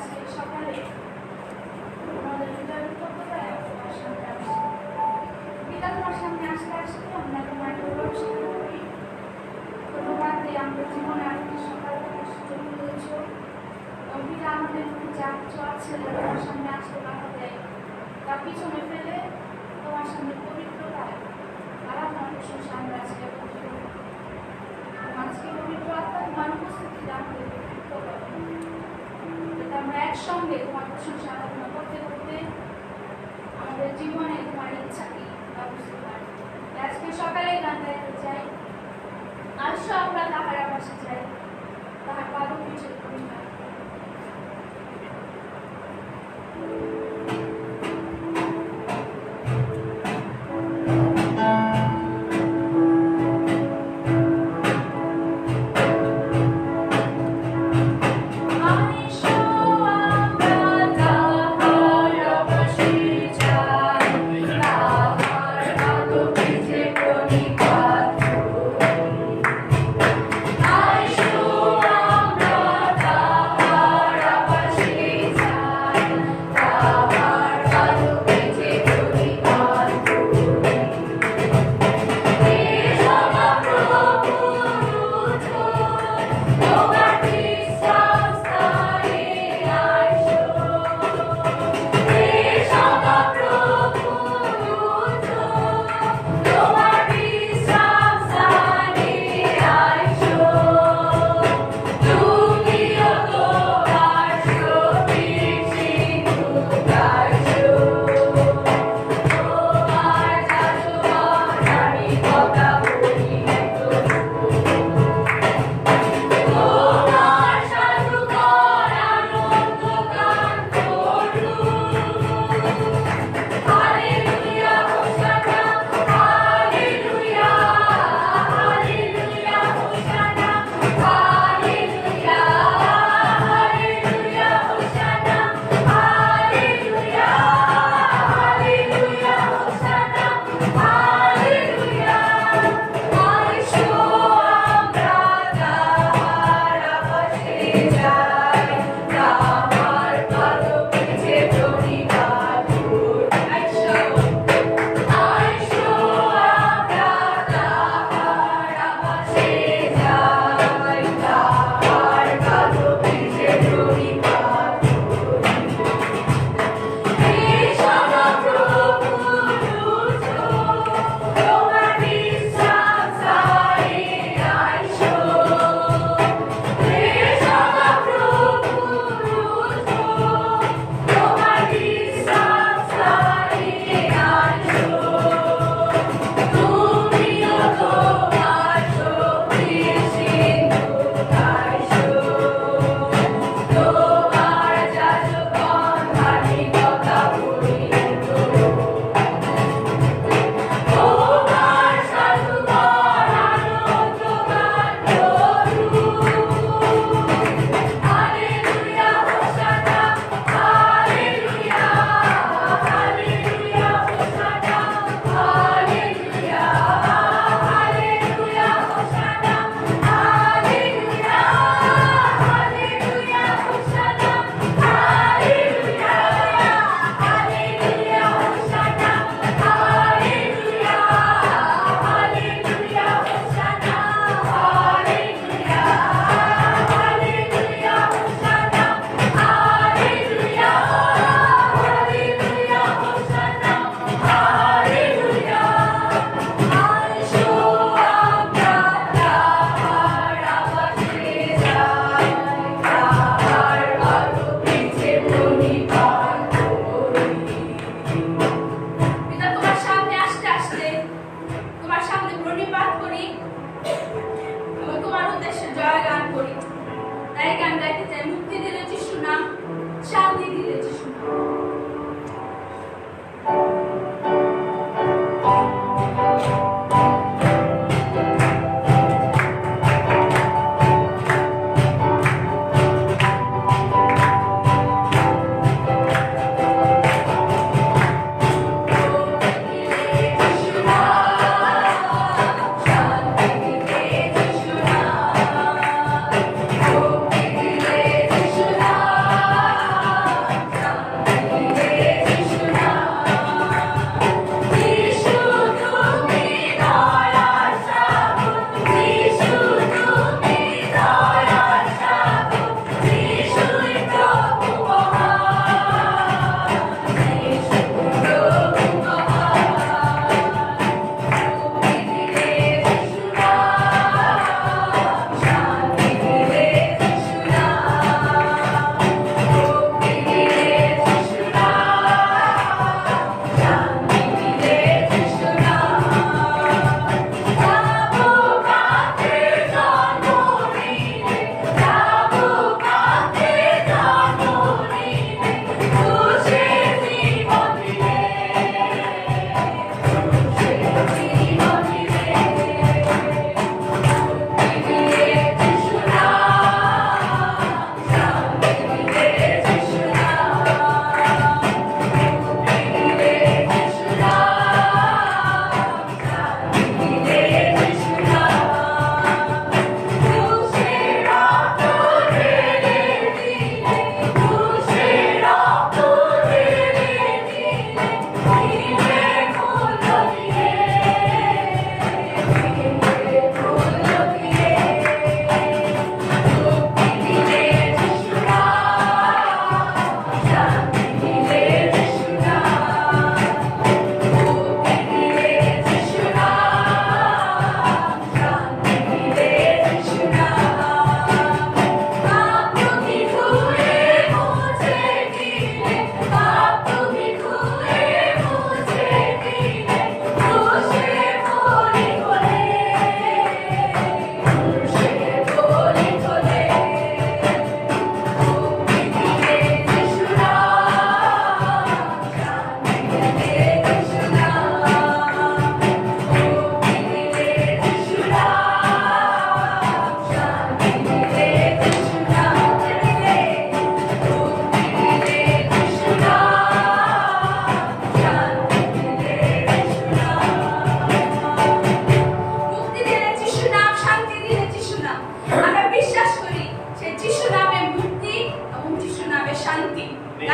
আজকে সকালে আমাদের হৃদয় বিপর্যয় তোমার সামনে আসছে। পিতা তোমার সামনে আসতে আসতে আমরা তোমার গৌরবশীল করি। ধন্যবাদ দিই আমাদের জীবনে আরেকটি সকাল থেকে সুযোগ দিয়েছ। এবং পিতা আমাদের যা কিছু আছে তোমার সামনে আসতে বাধা দেয় তা পিছনে ফেলে তোমার সামনে পবিত্রতায় আরাধনা প্রশংসা আমরা আজকে আজকে পবিত্র আত্মা তোমার উপস্থিতিতে আমাদের পবিত্র করে। আমরা একসঙ্গে তোমার প্রশংসা আরাধনা করতে করতে আমাদের জীবনে তোমার ইচ্ছা কি তা বুঝতে পারি। আজকে সকালে গান গাইতে চাই, আসো আমরা তাহার আবাসে যাই, তাহার পাদপীঠের পরিমাণ। I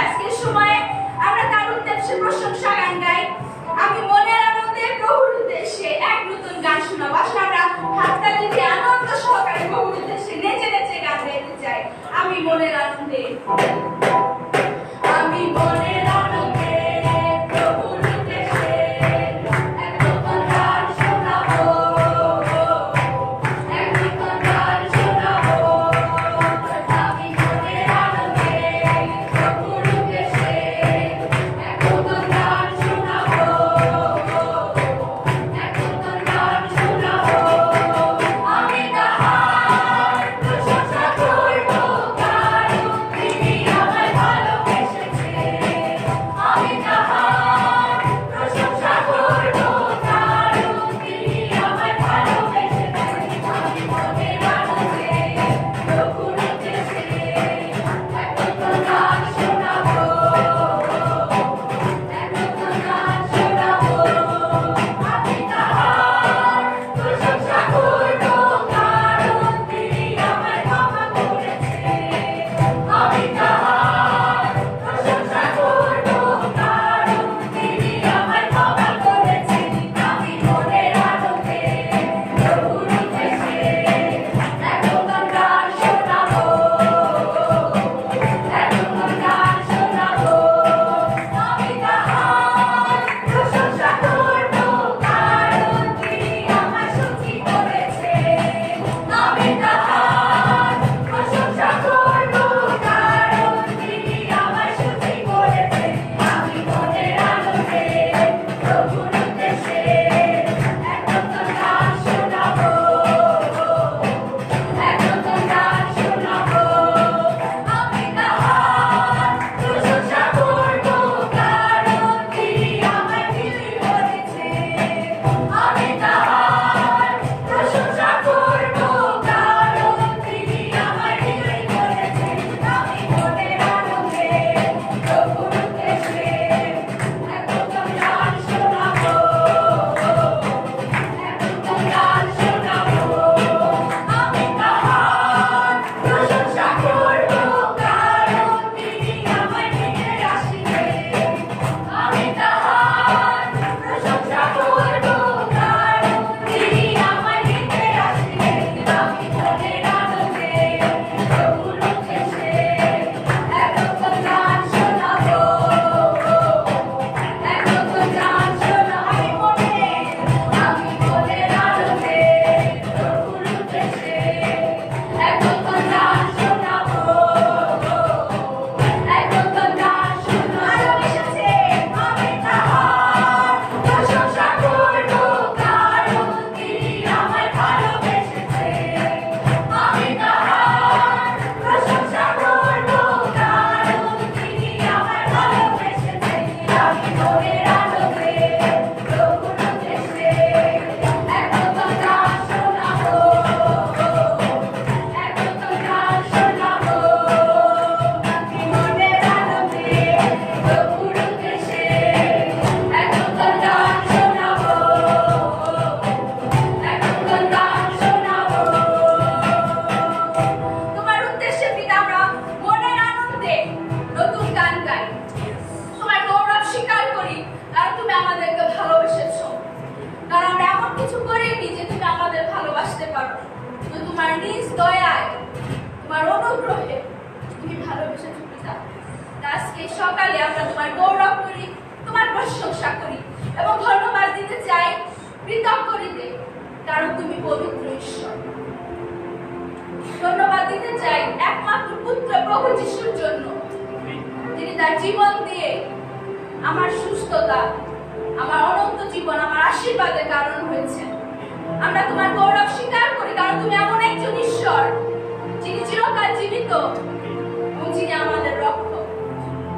আজকের সময়ে আমরা তার উদ্দেশ্যে প্রশংসা গান গাই। আমি মনের আনন্দে প্রভুর উদ্দেশ্যে এক নতুন গান শোনাবো। আসলে আমরা হাততালি দিয়ে আনন্দ সহকারে প্রভুর উদ্দেশ্যে নেচে নেচে গান গাইতে চাই। আমি মনের আনন্দে, আমি মনের আনন্দে প্রভুর উদ্দেশ্যে এক নতুন গান শোনাবো, এক নতুন গান শোনাবো। আমি মনের আনন্দে প্রভুর উদ্দেশ্যে এক নতুন গান শোনাবো, এক নতুন গান শোনাবো। আমি তাহার প্রশংসা করব, কারণ তিনি আমায় ভালোবেসেছেন। আমি তাহার প্রশংসা করব, কারণ তিনি আমায় ভালোবেসেছেন। আমি মনের আনন্দে প্রভুর উদ্দেশ্যে এক নতুন গান শোনাবো, এক নতুন গান শোনাবো। আমি তাহার প্রশংসা করব, কারণ তিনি আমায় ক্ষমা করেছেন। আমি তাহার প্রশংসা করব, কারণ তিনি আমায় ক্ষমা করেছেন। আমি মনের আনন্দে প্রভুর উদ্দেশ্যে এক নতুন গান শোনাবো, এক নতুন গান শোনাবো। আমি তাহার প্রশংসা করব, কারণ তিনি আমায় সুখী করেছেন। আমি তাহার প্রশংসা করব, কারণ তিনি আমায় সুখী করেছেন। আমি মনের আনন্দে প্রভুর উদ্দেশ্যে এক নতুন গান শোনাবো, এক নতুন গান শোনাবো। আমি তাহার প্রশংসা করব, কারণ তিনি আমায় বিলি করেছেন। আমি তাহার প্রশংসা করব, কারণ তিনি আমায় বিলি করেছেন। আমি মনের আনন্দে প্রভুর উদ্দেশ্যে এক নতুন গান শোনাবো, এক নতুন গান শোনাবো। আমি তাহার প্রশংসা করব, কারণ তিনি আমায় নিতে আসিবেন। আমি তাহার প্রশংসা করব, কারণ তিনি আমায় নিতে আসিবেন। আমি মনের আনন্দে প্রভুর উদ্দেশ্যে এক নতুন গান শোনাবো, এক নতুন গান শোনাবো। আমি মনের আনন্দে প্রভুর উদ্দেশ্যে এক নতুন গান শোনাবো, এক নতুন গান শোনাবো। আমি তাহার প্রশংসা করব, কারণ তিনি আমায় ভালোবেসেছেন। আমি তাহার প্রশংসা করব, কারণ তিনি আমায় ভালোবেসেছেন। আমি মনের আনন্দে প্রভুর উদ্দেশ্যে এক নতুন গান শোনাবো, এক নতুন গান শোনাবো। আমি মনের আনন্দে প্রভুর উদ্দেশ্যে এক নতুন গান শোনাবো, এক নতুন গান শোনাবো। তোমার উদ্দেশ্যে পিতা আমরা মনের আনন্দে নতুন গান গাই। তোমার গৌরব স্বীকার করি, কারণ তুমি আমাদেরকে ভালোবেসেছো। কারণ আমরা এমন কিছু করিনি যে তুমি আমাদের ভালোবাসতে পারো, কিন্তু তোমার নিজ দয়ায়, তোমার অনুগ্রহে তুমি ভালোবেসেছো পিতা। আজকে সকালে আমরা তোমার গৌরব করি, তোমার প্রশংসা করি এবং ধন্যবাদ দিতে চাই, কৃতজ্ঞ হইতে, কারণ তুমি পবিত্র ঈশ্বর। ধন্যবাদ দিতে চাই একমাত্র পুত্র প্রভু যিশুর জন্য, যিনি তার জীবন দিয়ে আমার সুস্থতা, আমার অনন্ত জীবন, আমার আশীর্বাদের কারণ হয়েছে। আমরা তোমার গৌরব স্বীকার করি, কারণ তুমি এমন একজন ঈশ্বর যিনি চিরকাল জীবিত এবং যিনি আমাদের রক্ষক।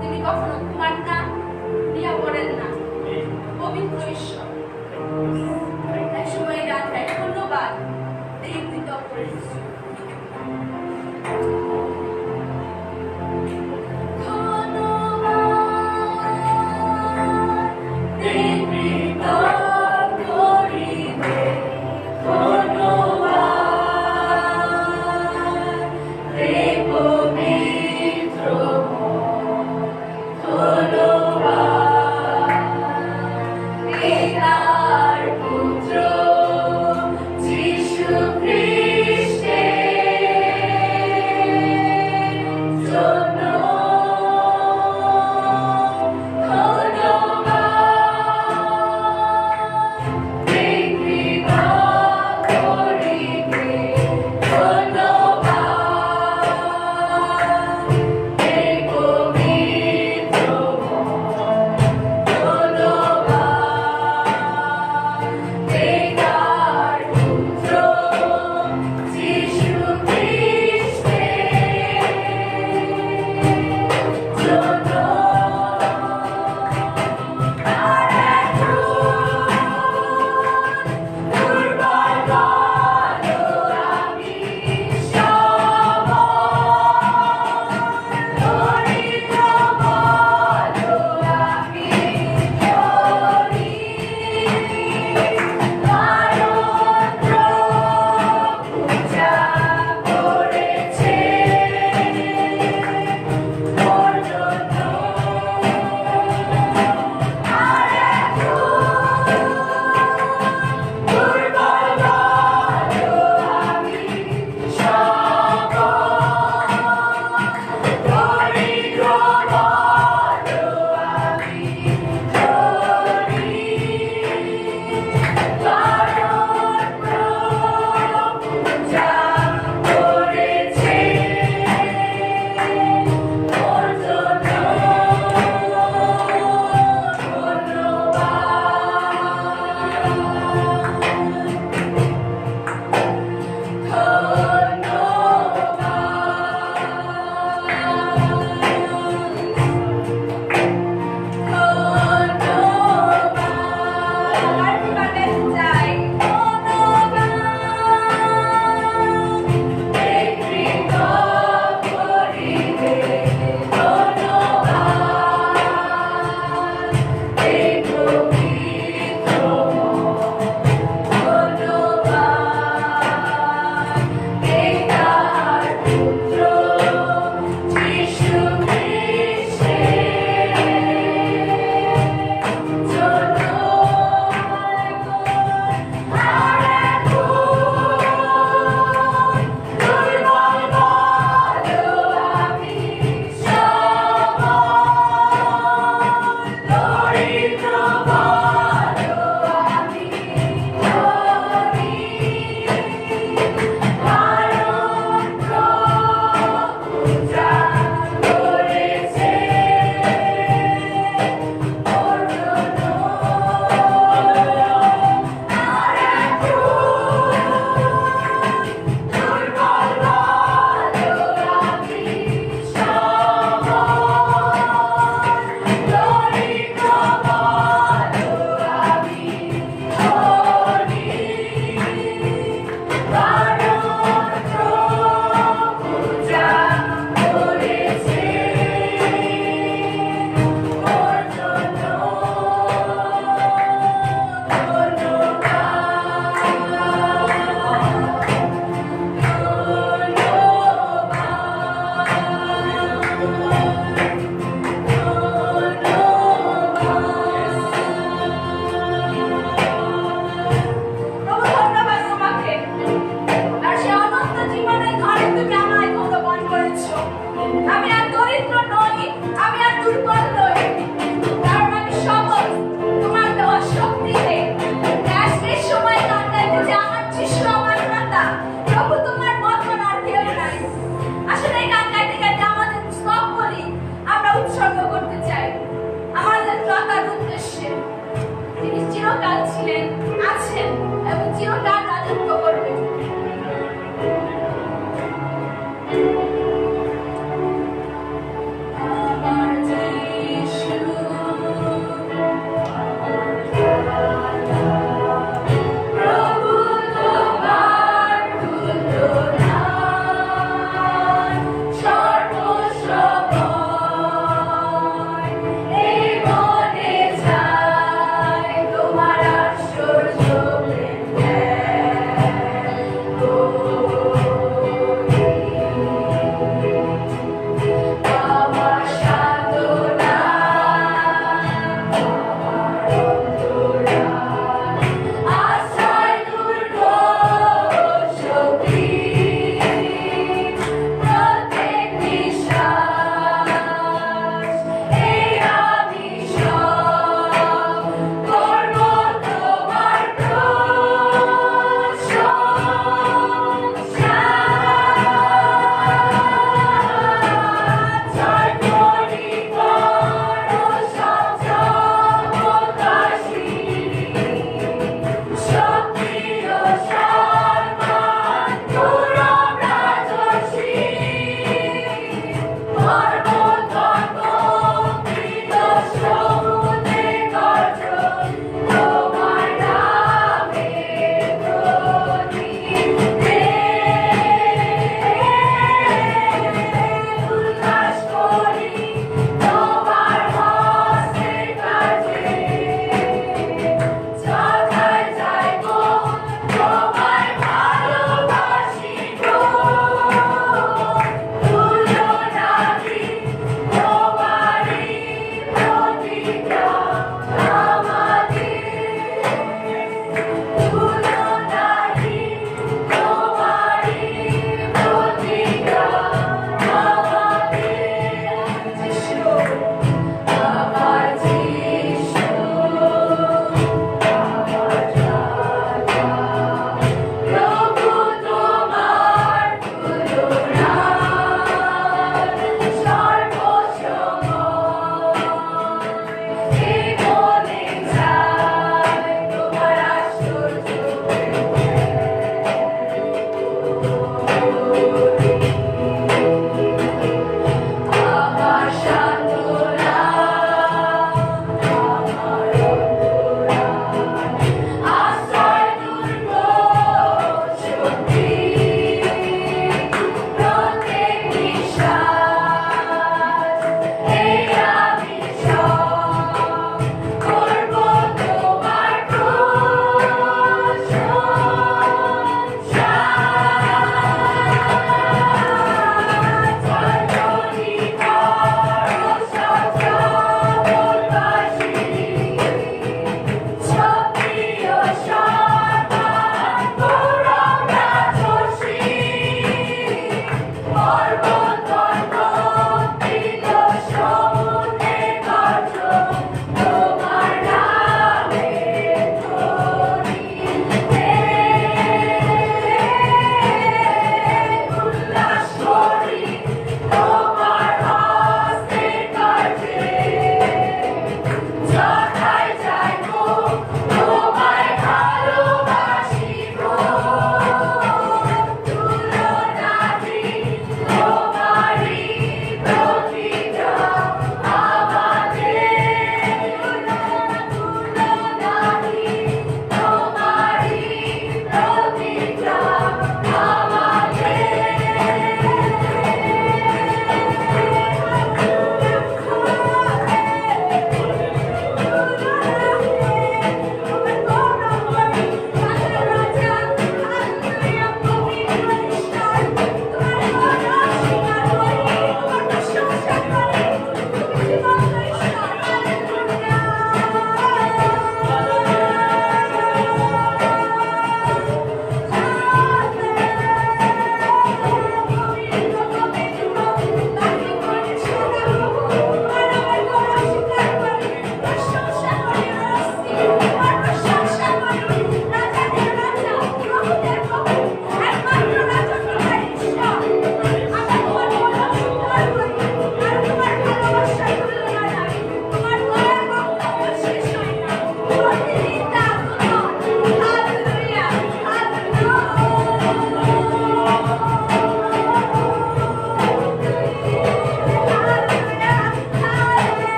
তিনি কখনো তোমার না নিয়ে পড়েন না, পবিত্র ঈশ্বর। এক সময় গান গাই, ধন্যবাদ এই কৃতজ্ঞ ঈশ্বর। ধন্যবাদ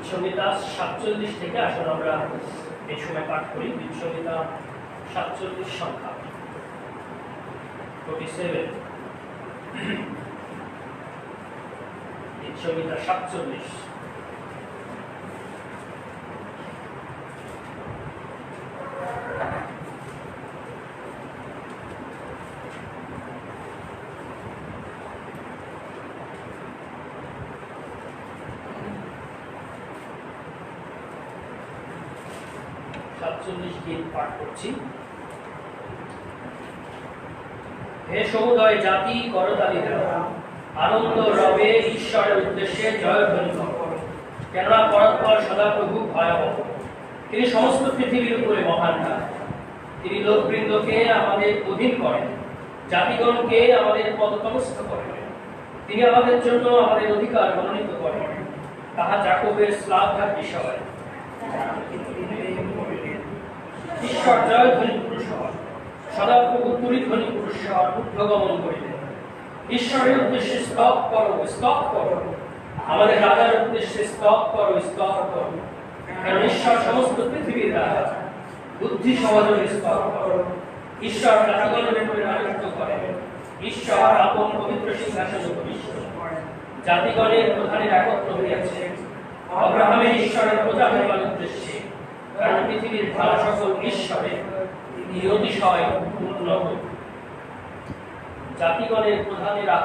বিচ্ছন্নিতা 47 থেকে আসলে আমরা এই সময় পাঠ করি বিচ্ছন্নিতা 47 সংখ্যা 47 বিচ্ছন্নিতা 47 47 গীত পাঠ করছি। হে সমুদয় জাতি করতালি দাও, আনন্দ রবে ঈশ্বরের উদ্দেশ্যে জয়ধ্বনি করো, কেননা পরস্পর সদাপ্রভু ভয়াবহ, তিনি সমস্ত পৃথিবীর উপরে মহান। তিনি লোকবৃন্দকে আমাদের অধীন করেন, জাতিগণকে আমাদের পদতলস্থ করেন। তিনি আমাদের জন্য আমাদের অধিকার মনোনীত করেন, তাহা যাকবের শ্লাঘার বিষয়। ঈশ্বর জয় ধ্বনি পুরুষর, সদাপ্রভু তুরিধ্বনি পুরুষর ঊর্ধ্বগমন করিলেন। ঈশ্বরের উদ্দেশ্যে স্তব করো, স্তব করো, আমাদের রাজার উদ্দেশ্যে স্তব করো, স্তব করো, কারণ ঈশ্বর সমস্ত পৃথিবীর রাজা। বুদ্ধি সমাজের স্তব করো, ঈশ্বর জাতিগণের উপরে রাজত্ব করেন, ঈশ্বর আপন পবিত্র সিংহাসনে উপবিষ্ট। জাতিগণের প্রধানের একত্র হইয়াছে আব্রাহামের ঈশ্বরের প্রজা হইবার উদ্দেশ্যে, কারণ পৃথিবীর ভালো সকল ঈশ্বরে তিনি অতিশয় উন্নত। জাতিগণের প্রধানেরা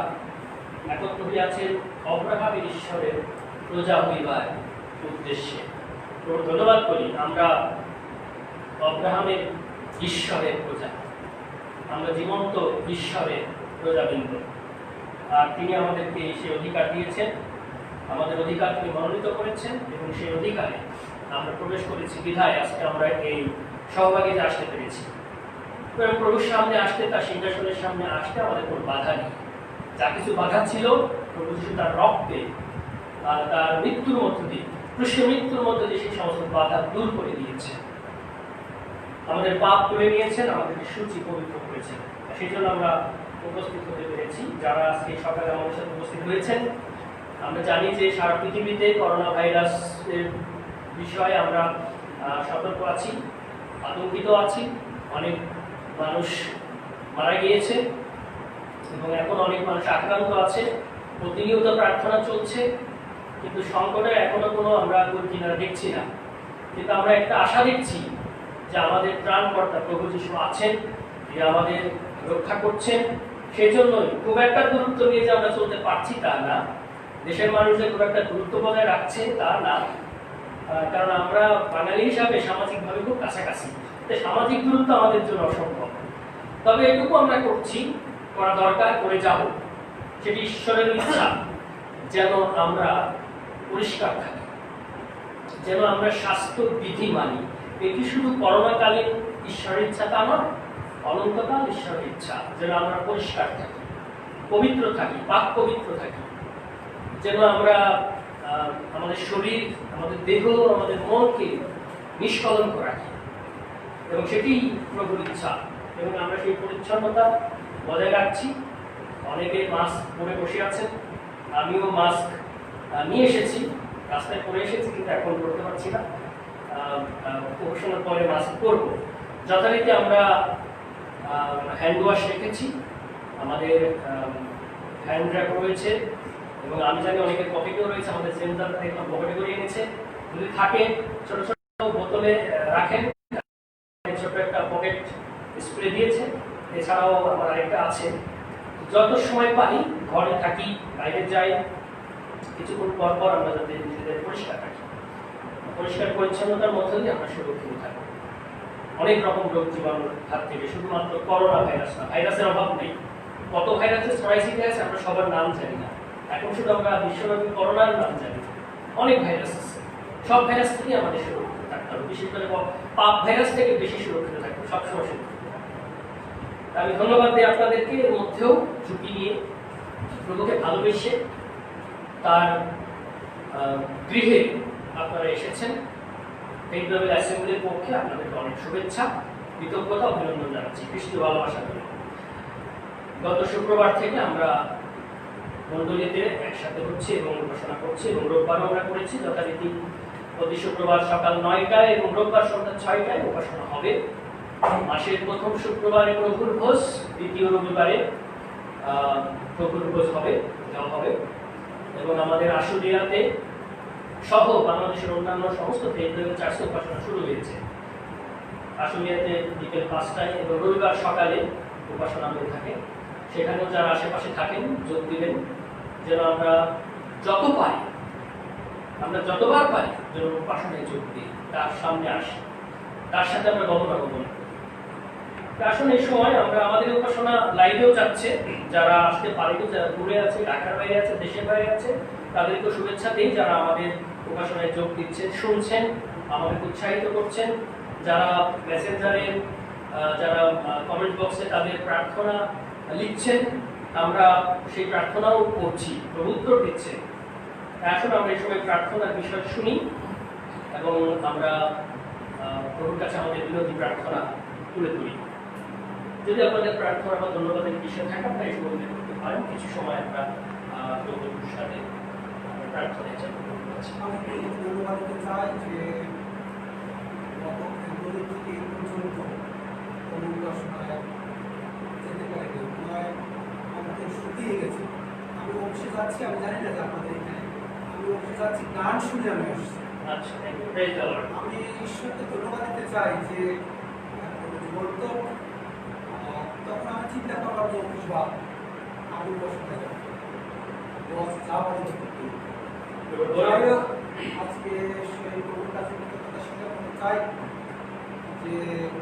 একত্র হইয়াছেন অব্রাহামের ঈশ্বরের প্রজা হইবার উদ্দেশ্যে। ধন্যবাদ করি, আমরা অব্রাহামের ঈশ্বরের প্রজা, আমরা জীবন্ত ঈশ্বরের প্রজাবৃন্দ। আর তিনি আমাদেরকে সেই অধিকার দিয়েছেন, আমাদের অধিকার তিনি মনোনীত করেছেন, এবং সেই অধিকারে আমরা প্রবেশ করেছি বিধায় আজকে আমরা এই সহভাগিতা আসতে পেরেছি। এবং প্রভুর সামনে আসতে, তার সিংহাসনের সামনে আসতে আমাদের কোনো বাধা নেই। যা কিছু বাধা ছিল, প্রভু যিশু তার রক্তে, তার মৃত্যুর মধ্য দিয়ে, ক্রুশে মৃত্যুর মধ্য দিয়ে সেই সমস্ত বাধা দূর করে দিয়েছে। আমাদের পাপ তুলে নিয়েছেন, আমাদেরকে সূচি পবিত্র করেছেন। সেই জন্য আমরা উপস্থিত হতে পেরেছি। যারা আজকে সকালে আমাদের সাথে উপস্থিত হয়েছেন, আমরা জানি যে সারা পৃথিবীতে করোনা ভাইরাসের বিষয়ে আমরা সতর্ক আছি, আতঙ্কিত আছি। অনেক মানুষ মারা গিয়েছে এবং এখন অনেক মানুষ আক্রান্ত আছে। প্রতিনিয়ত প্রার্থনা চলছে, কিন্তু সংকটে এখনো কোনো আমরা কুল কিনারা দেখছি না। কিন্তু আমরা একটা আশা দেখছি যে আমাদের ত্রাণকর্তা প্রভু যিশু আছেন, তিনি আমাদের রক্ষা করছেন। সেই জন্যই খুব একটা দূরত্ব নিয়ে যে আমরা চলতে পারছি তা না, দেশের মানুষদের খুব একটা দূরত্ব বজায় রাখছে তা না, কারণ আমরা বাঙালি হিসাবে সামাজিকভাবে খুব কাছাকাছি, তাই সামাজিক দূরত্ব আমাদের জন্য অসম্ভব। তবে এটুকু আমরা করছি, করা দরকার, করে যাব। সেটি ঈশ্বরের ইচ্ছা যেন আমরা পরিষ্কার থাকি, যেন আমরা স্বাস্থ্য বিধি মানি। এটি শুধু করোনাকালীন ঈশ্বরের ইচ্ছা তা নয়, অনন্তকাল ঈশ্বরের ইচ্ছা যেন আমরা পরিষ্কার থাকি, পবিত্র থাকি, পাক পবিত্র থাকি, যেন আমরা আমাদের শরীর, আমাদের দেহ, আমাদের মনকে নিষ্কলঙ্ক রাখি, এবং সেটি প্রভুর ইচ্ছা। এবং আমরা সেই পরিচ্ছন্নতা বজায় রাখছি। অনেকে মাস্ক পরে বসে আছেন, আমিও মাস্ক নিয়ে এসেছি, রাস্তায় পরে এসেছি, কিন্তু এখন করতে পারছি না। প্রফেশনাল পরে মাস্ক পরব। যথারীতি আমরা হ্যান্ড ওয়াশ রেখেছি, আমাদের হ্যান্ড র্যাপ রয়েছে, এবং আমি জানি অনেকের পকেটেও রয়েছে। আমাদের সেন্টার একদম পকেটে করে এনেছে। যদি থাকে ছোট ছোট বোতলে রাখেন, ছোট একটা পকেট স্প্রে দিয়েছে। এছাড়াও আমার আরেকটা আছে। যত সময় পাই ঘরে থাকি, বাইরে যাই, কিছুক্ষণ পর পর আমরা যাতে নিজেদের পরিষ্কার রাখি, পরিষ্কার পরিচ্ছন্নতার মধ্যে দিয়ে আমরা সুরক্ষিত থাকি অনেক রকম রোগ জীবাণুর হাত থেকে। শুধুমাত্র করোনা ভাইরাস না, ভাইরাসের অভাব নেই। কত ভাইরাসের ছড়াইছি আছে আমরা সবার নাম জানি না। এখন শুধু আমরা বিশ্বব্যাপী করোনার নাম জানি। অনেক ভাইরাস আছে, সব ভাইরাস থেকে আমাদের সুরক্ষিত থাকতে হবে। বিশেষ করে পাপ ভাইরাস থেকে বেশি সুরক্ষিত থাকবে, সবসময় সুরক্ষিত। আমি ধন্যবাদ দিই আপনাদেরকে, এর মধ্যেও ঝুঁকি নিয়ে প্রভুকে ভালোবেসে তার গৃহে আপনারা এসেছেন। এই গ্লোবাল অ্যাসেম্বলির পক্ষে আপনাদেরকে অনেক শুভেচ্ছা, কৃতজ্ঞতা, অভিনন্দন জানাচ্ছি, খ্রিস্টীয় ভালোবাসা করি। গত শুক্রবার থেকে আমরা মণ্ডলীতে একসাথে হচ্ছি এবং ঘোষণা করছি, এবং রোববারও আমরা করেছি যথারীতি। প্রতি শুক্রবার সকাল 9টায় এবং রোববার সন্ধ্যা 6টায় উপাসনা হবে। মাসের প্রথম শুক্রবারে প্রভুর ভোজ, দ্বিতীয় রবিবারে প্রভুর ভোজ হবে, দেওয়া হবে। এবং আমাদের আশুলিয়াতে সহ বাংলাদেশের অন্যান্য সমস্ত চার্চে উপাসনা শুরু হয়েছে। আশুলিয়াতে বিকেল 5টায় এবং রবিবার সকালে উপাসনা হয়ে থাকে। সেখানেও যারা আশেপাশে থাকেন যোগ দিবেন, যেন আমরা যত পারি, আমরা যতবার পারি যেন উপাসনায় যোগ দিই, তার সামনে আসি, তার সাথে আমরা গমনাগমন করি। আসলে এই সময় আমরা আমাদের উপাসনা লাইভেও যাচ্ছে, যারা আসতে পারেনি, যারা দূরে আছে, ঢাকার বাইরে আছে, দেশের বাইরে আছে, তাদেরকে শুভেচ্ছা দিই। যারা আমাদের উপাসনায় যোগ দিচ্ছেন, শুনছেন, আমাদের উৎসাহিত করছেন, যারা মেসেঞ্জারে যারা কমেন্ট বক্সে তাদের প্রার্থনা লিখছেন, আমরা সেই প্রার্থনাও করছি, প্রভু উত্তর দিচ্ছে। আসলে আমরা এই সময় প্রার্থনার বিষয় শুনি এবং আমরা প্রভুর কাছে আমাদের বিনতি প্রার্থনা তুলে তুলি। যদি আপনাদের প্রার্থনা বা ধন্যবাদের বিষয় থাকে আপনারা এই সময় উল্লেখ করতে পারেন। কিছু সময় আমরা প্রভুর সাথে প্রার্থনায় যাব। আমি ধন্যবাদ দিতে চাই যে গত ফেব্রুয়ারি থেকে এই পর্যন্ত কোনো উপাসনায় যেতে পারিনি। নয় আমাকে শুকিয়ে গেছে। আমি অফিসে যাচ্ছি, আমি জানি না যে আপনাদের এখানে আমি অফিসে যাচ্ছি, গান শুনে আমি আসছি। আচ্ছা, প্রেজ দ্য লর্ড। আমি ঈশ্বরকে ধন্যবাদ দিতে চাই যে বলতো তখন আমি চিন্তা করলাম যে অফিস বা আমি উপাসনা যাব, বস যা বলে করতে। যাই হোক, আজকে সেই প্রভুর কাছে কৃতজ্ঞতা স্বীকার করতে চাই যে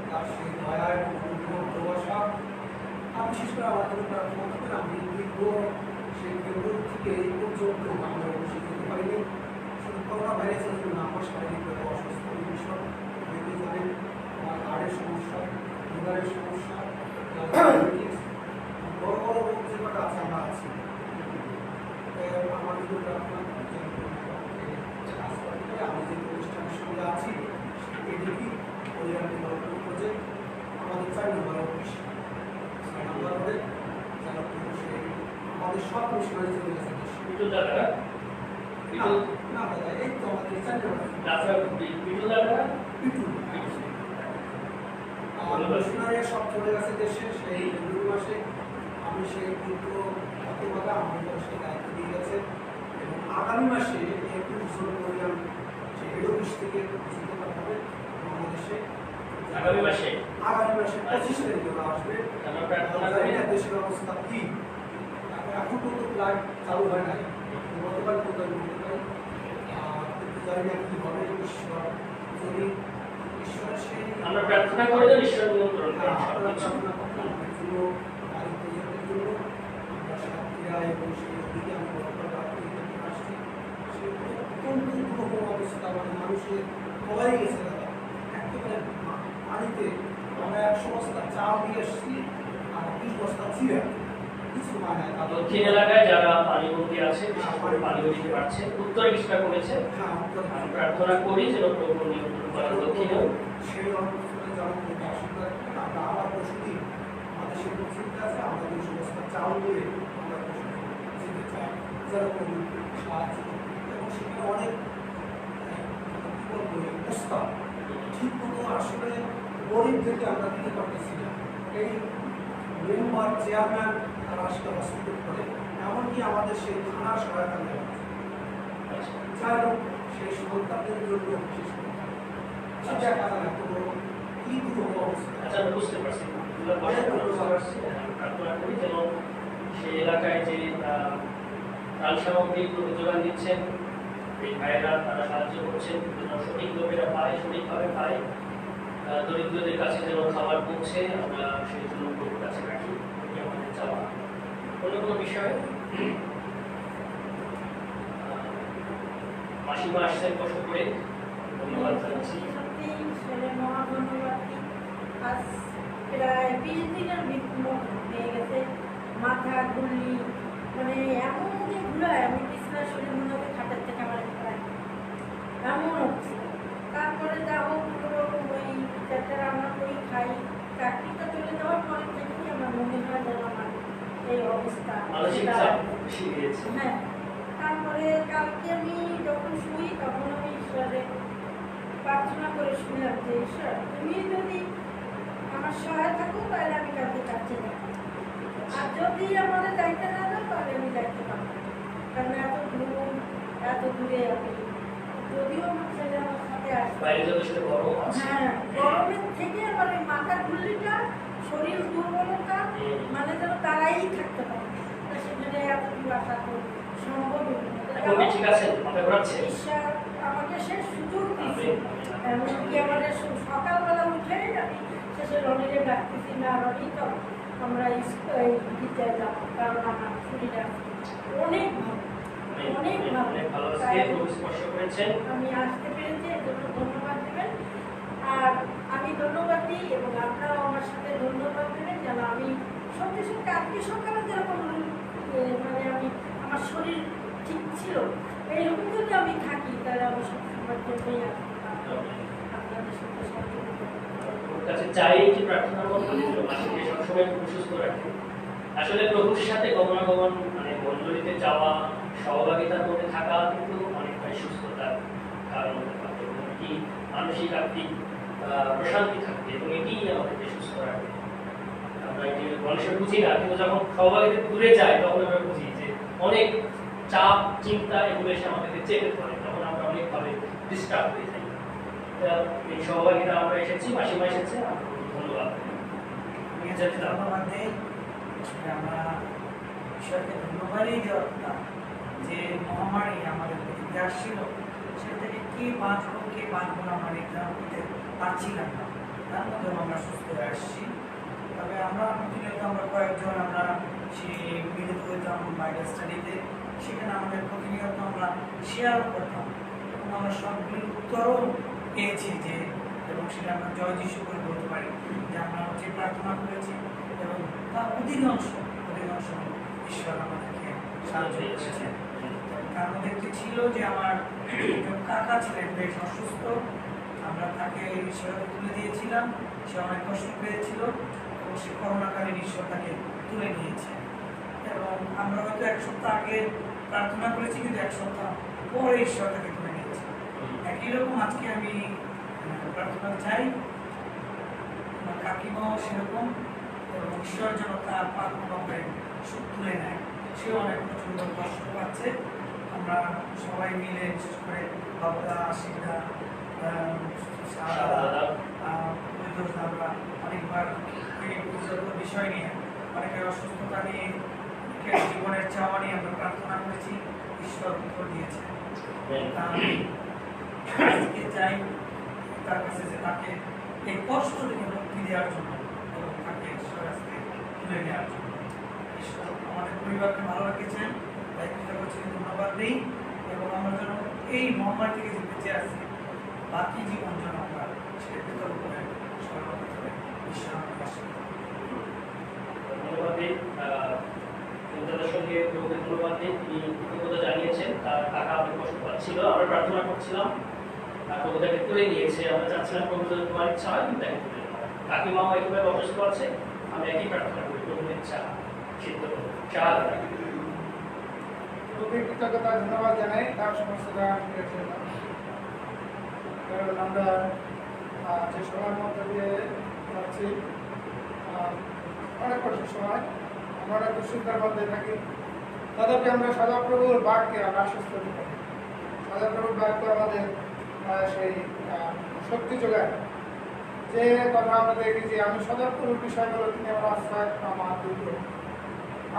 তার সেই দয়া এবং ভালোবাসা বিশেষ করে আমার জন্য প্রার্থনা করবেন। আমি দীর্ঘ সেই ফেব্রুয়ারি থেকে এই পর্যন্ত আমরা অবশ্যই যেতে পারিনি। শুধু করোনা ভাইরাসের জন্য আমার শারীরিকভাবে অসুস্থ বিষয় দেখে যাবেন, আমার হাড়ের সমস্যা, লিভারের সমস্যা, বড় বড় রোগ যে কটা আছে আমরা আছি। আমার জন্য প্রার্থনা আমি যে প্রতিষ্ঠানের সঙ্গে আছি এডিপি পরিবার ডেভেলপমেন্ট প্রজেক্ট, আমাদের 4 নম্বর অফিস 6 নম্বর রোডে, যারা সেই আমাদের সব মিশনারি চলে গেছে বিটুল দাদা, না দাদা এই তো আমাদের 4 নম্বর বিটুল দাদা, মিশনারি সব চলে গেছে দেশে। সেই ফেব্রুয়ারি মাসে আমি সেই কিন্তু প্রতিভাগা আমাদের সেই দায়িত্ব দিয়ে গেছে এবং আগামী মাসে 21 জন পরিবার সেই হেড অফিস থেকে যেতে পারবে বাংলাদেশে। আগামী মাসে 25 তারিখে ওরা আসবে। আমরা প্রার্থনা জানি করি না দেশের অবস্থা কি, এখন পর্যন্ত ফ্লাইট চালু হয় নাই, গতকাল পর্যন্ত বলতে পারি, কিন্তু জানি না কি হবে। ঈশ্বর যদি ঈশ্বরের সেই আমরা প্রার্থনা করে দেন, ঈশ্বর নিয়ন্ত্রণ করেন আপনারা সবকিছু। প্রার্থনা করুন জন্য তার প্রজেক্টের জন্য আমরা সাথীরা এবং সেই দিকে আমি গতকাল রাত্রে এখানে আসছি। সে অত্যন্ত দুর্গম অবস্থা, মানে মানুষের সবাই গেছে দাদা একেবারে পানিতে। আমরা 100 বস্তা চাল দিয়ে এসেছি আর 20 বস্তা চিরা, কিছু মানে না। দক্ষিণ এলাকায় যারা পানিবন্দী আছে, বিশেষ করে পানি দিতে পারছে, উত্তরে কিছুটা কমেছে। আমি প্রার্থনা করি যেন প্রভু নিয়ন্ত্রণ করেন দক্ষিণেও। সেই অঞ্চলে যারা আশীর্বাদ আমরা আবার প্রস্তুতি, আমাদের সেই প্রস্তুতি আছে। আমরা 200 বস্তা চাল দিয়ে আমরা প্রস্তুতি যেতে চাই, যারা কোনো সাহায্য এবং সেখানে অনেক প্রস্তাব ঠিক মতো আসলে গরিবদেরকে আমরা দিতে পারতেছি না। এই মেম্বার চেয়ারম্যান তারা আসলে হসপিটাল করে, এমনকি আমাদের সেই থানার সহায়তা নেওয়া যাই হোক সেই সন্তানদের জন্য বিশেষ করে সেটা কাজা না কোনো কি দুর্গম অবস্থা। আচ্ছা, আমি বুঝতে পারছি। প্রার্থনা করি যেন সেই এলাকায় যে ত্রাণ সামগ্রী যোগান দিচ্ছেন এই ভাইয়েরা, তারা সাহায্য করছেন যেন সঠিক লোকেরা পায়, সঠিকভাবে পায়। দরিদ্রদের কাছে যেন খাবার পৌঁছে, আমরা সেই জন্য প্রভুর কাছে রাখি, এটি আমাদের চাওয়া। অন্য কোনো বিষয়ে মাসিমা আসছেন কষ্ট করে, ধন্যবাদ জানাচ্ছি। আজ প্রায় 20 দিনের হয়ে গেছে, মাথা ঘুরলি মানে এমন যে ঘুরায় আমি বিছনা শরীর মনে হতে খাটার থেকে আমার এমন হচ্ছে। তারপরে যা হোক ওরকম ওই চারটা রান্না করি খাই। চাকরিটা চলে যাওয়ার পরে থেকেই আমার মনে হয় যেন আমার এই অবস্থা। হ্যাঁ, তারপরে কালকে আমি যখন শুই তখন আমি ঈশ্বরে প্রার্থনা করে শুনলাম যে ঈশ্বর তুমি যদি আমার সহায় থাকো তাহলে আমি কালকে কাছে যাবো, আর যদি আমাদের দায়িত্ব না দাও তাহলে আমি দায়িত্ব পাবো। কারণ এত দূরে আমি যদিও আমার ছেলে আমার সাথে আসবে, হ্যাঁ গরমের থেকে আমার ওই মাথার ঘুরলিটা শরীর দুর্বলতা মানে যেন তারাই থাকতে পারে, তা সেখানে এত দূর আসা তো সম্ভব ঈশ্বর আমাকে সে সুযোগ দিচ্ছে। এমনকি আমাদের সকালবেলা উঠে আমি শেষে রনিরে ডাকতেছি না, রনি তো আমরা দিতে যাবো, কারণ আমার শরীরটা অনেক ভালো আমি আসতে পেরেছি, এর জন্য ধন্যবাদ দেবেন। আর আমি আমি ধন্যবাদ দিই এবং আপনারাও আমার সাথে ধন্যবাদ দেবেন যেন আমি সত্যি সত্যি আজকে সকালে যেরকম মানে আমি আমার শরীর ঠিক ছিল এইরকম যদি আমি থাকি তাহলে আমি সবসময় জন্যই আপনাদের সাথে সহযোগিতা ওর কাছে চাই যে প্রার্থনার মধ্যে মাসিকে সবসময় খুব সুস্থ রাখে। আসলে প্রভুর সাথে গমনাগমন মানে মণ্ডলীতে যাওয়া, সহভাগিতার মধ্যে থাকা কিন্তু অনেকটাই সুস্থতার কারণ হতে পারে এবং এটি মানসিক আত্মিক প্রশান্তি থাকবে এবং এটি আমাদেরকে সুস্থ রাখবে। আমরা এটি মানুষের বুঝি না, কিন্তু যখন সহভাগিতা দূরে যায় তখন আমরা বুঝি যে অনেক চাপ চিন্তা এগুলো এসে আমাদেরকে চেপে ধরে, তখন আমরা অনেকভাবে ডিস্টার্ব হয়ে যাই। এই সহভাগিতা আমরা এসেছি, মাসিমা এসেছে, ধন্যবাদ। ধন্যবাদ দেই। আমরা ঈশ্বরকে ধন্যবাদই দেওয়া যে মহামারী আমাদের পৃথিবীতে আসছিল, সেটা থেকে কে বাঁচবো কে বাঁচবো না আমরা নির্ধারণ করতে পারছিলাম না। তার মধ্যেও আমরা সুস্থ হয়ে আসছি। তবে আমরা প্রতিনিয়ত আমরা কয়েকজন আমরা সেই মিলিত হইতাম বাইবেল স্টাডিতে, সেখানে আমাদের প্রতিনিয়ত আমরা শেয়ার করতাম এবং আমরা সবগুলির উত্তরও পেয়েছি যে, এবং সেটা আমরা জয় যিশু করে বলতে পারি যে আমরা যে প্রার্থনা করেছি এবং তার অধিকাংশ ঈশ্বর আমাদেরকে সাহায্য করেছেন। তার মধ্যে একটি ছিল যে আমার একজন কাকা ছিলেন বেশ অসুস্থ, আমরা তাকে ঈশ্বরকে তুলে দিয়েছিলাম, সে অনেক কষ্ট পেয়েছিল এবং সে করোনাকালীন ঈশ্বর তাকে তুলে নিয়েছে। এবং আমরা হয়তো এক সপ্তাহ আগে প্রার্থনা করেছি, কিন্তু এক সপ্তাহ পরে ঈশ্বর তাকে তুলে নিয়েছে। একই রকম আজকে আমি প্রার্থনা চাই আমার কাকিমাও সেরকম, এবং ঈশ্বর যেন তার পাত্রে সুখ তুলে নেয়। সেও অনেক প্রচন্ড কষ্ট পাচ্ছে। আমরা সবাই মিলে বিশেষ করে বাবুদা, আশিকদা, আমরা অনেকবার এই বিষয় নিয়ে, অনেকের অসুস্থতা নিয়ে, জীবনের চাওয়া নিয়ে আমরা প্রার্থনা করেছি, ঈশ্বর উত্তর দিয়েছে। আজকে চাই তার কাছে যে তাকে এই কষ্ট থেকে মুক্তি দেওয়ার জন্য এবং তাকে ঈশ্বর আজকে তুলে নেওয়ার জন্য। ঈশ্বর আমাদের পরিবারকে ভালো রেখেছেন, তাই কৃতজ্ঞতা ধন্যবাদ দিই এবং আমরা যেন এই মহামারী থেকে যে বেঁচে আছি বাকি জীবন যেন আমরা সেটা কৃতজ্ঞ করে স্মরণ করে ঈশ্বর আমাদের আশীর্বাদ। ধন্যবাদ দিই চিন্তাদের সঙ্গে প্রভুকে ধন্যবাদ দিই, তিনি কৃতজ্ঞতা জানিয়েছেন। তার টাকা অনেক কষ্ট পাচ্ছিল, আমরা প্রার্থনা করছিলাম, প্রভু তাকে তুলে নিয়েছে। আমরা চাচ্ছিলাম প্রভু যদি তোমার ইচ্ছা হয় তুমি তাকে তুলে নেওয়া। কাকিমাও একইভাবে অসুস্থ আছে, আমি একই প্রার্থনা করি প্রভুর ইচ্ছা সিদ্ধ করবো। প্রভুকে কৃতজ্ঞতা ধন্যবাদ জানাই তার সমস্ত জন্য। কারণ আমরা যে সময়ের মধ্যে দিয়ে যাচ্ছি অনেক কঠিন সময়, আমরা অনেক দুশ্চিন্তার মধ্যে থাকি, তাদেরকে আমরা সদাপ্রভুর বাক্যে আমরা আশ্বস্ত করি। সদাপ্রভুর বাক্য আমাদের সেই শক্তি যোগায়। যে কথা আমরা দেখি যে আমি সদাপ্রভুর বিষয়গুলো তিনি আমার আশ্রয় আমার দুর্গ,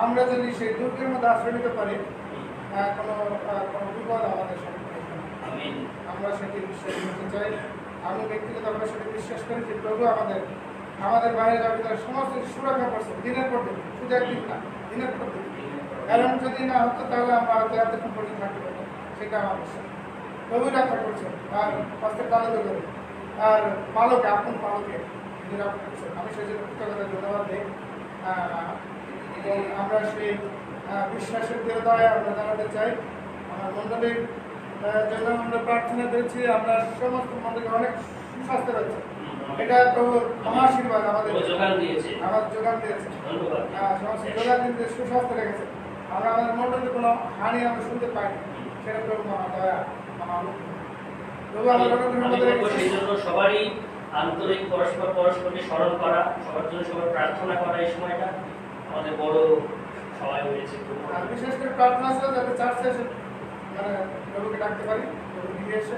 আমরা যদি সেই দুর্গের মধ্যে আশ্রয় নিতে পারি কোনো বিপদ আমাদের সম্মুখীন হয়। আমরা সেটি বিশ্বাস করতে চাই। আমি ব্যক্তিগতভাবে সেটি বিশ্বাস করি যে প্রভু আমাদের বাইরে যাবে তার সমস্ত সুরক্ষা করছে দিনের পর দিন, শুধু একদিন না, দিনের পর দিন। কারণ যদি না হতো তাহলে আমরা হয়তো এতক্ষণ পর্যন্ত থাকতে পারতাম, সেটা আমার বিশ্বাস। প্রভু রক্ষা করছেন আর হস্তের পালিত করে আর পালকে আপন পালকে রক্ষা করছেন। আমি সেই জন্য কৃতজ্ঞতা ধন্যবাদ দিই এবং আমরা সেই বিশ্বাসের দৃঢ়তায় আমরা দাঁড়াতে চাই। আমার মণ্ডলীর জন্য আমরা প্রার্থনা করেছি, আমরা সমস্ত মণ্ডলী অনেক সুস্বাস্থ্য রয়েছে। এটা প্রভুর মহাশীর্বাদ আমাদের যোগান দিয়েছে, সমস্ত যোগান দিতে সুস্বাস্থ্য রেখেছে। আমরা আমাদের মণ্ডলীর কোনো হানি আমরা শুনতে পাইনি, সেটা প্রভু আমার দয়া আমার সেই জন্য সবারই আন্তরিক পরস্পরকে স্মরণ করা, সবার জন্য সবার প্রার্থনা করা এই সময়টা আমাদের বড় সবাই হয়েছে। আর বিশেষ করে প্রার্থনা ছিল যাতে চার্চে এসে মানে প্রভুকে ডাকতে পারি, প্রভু দিয়ে এসে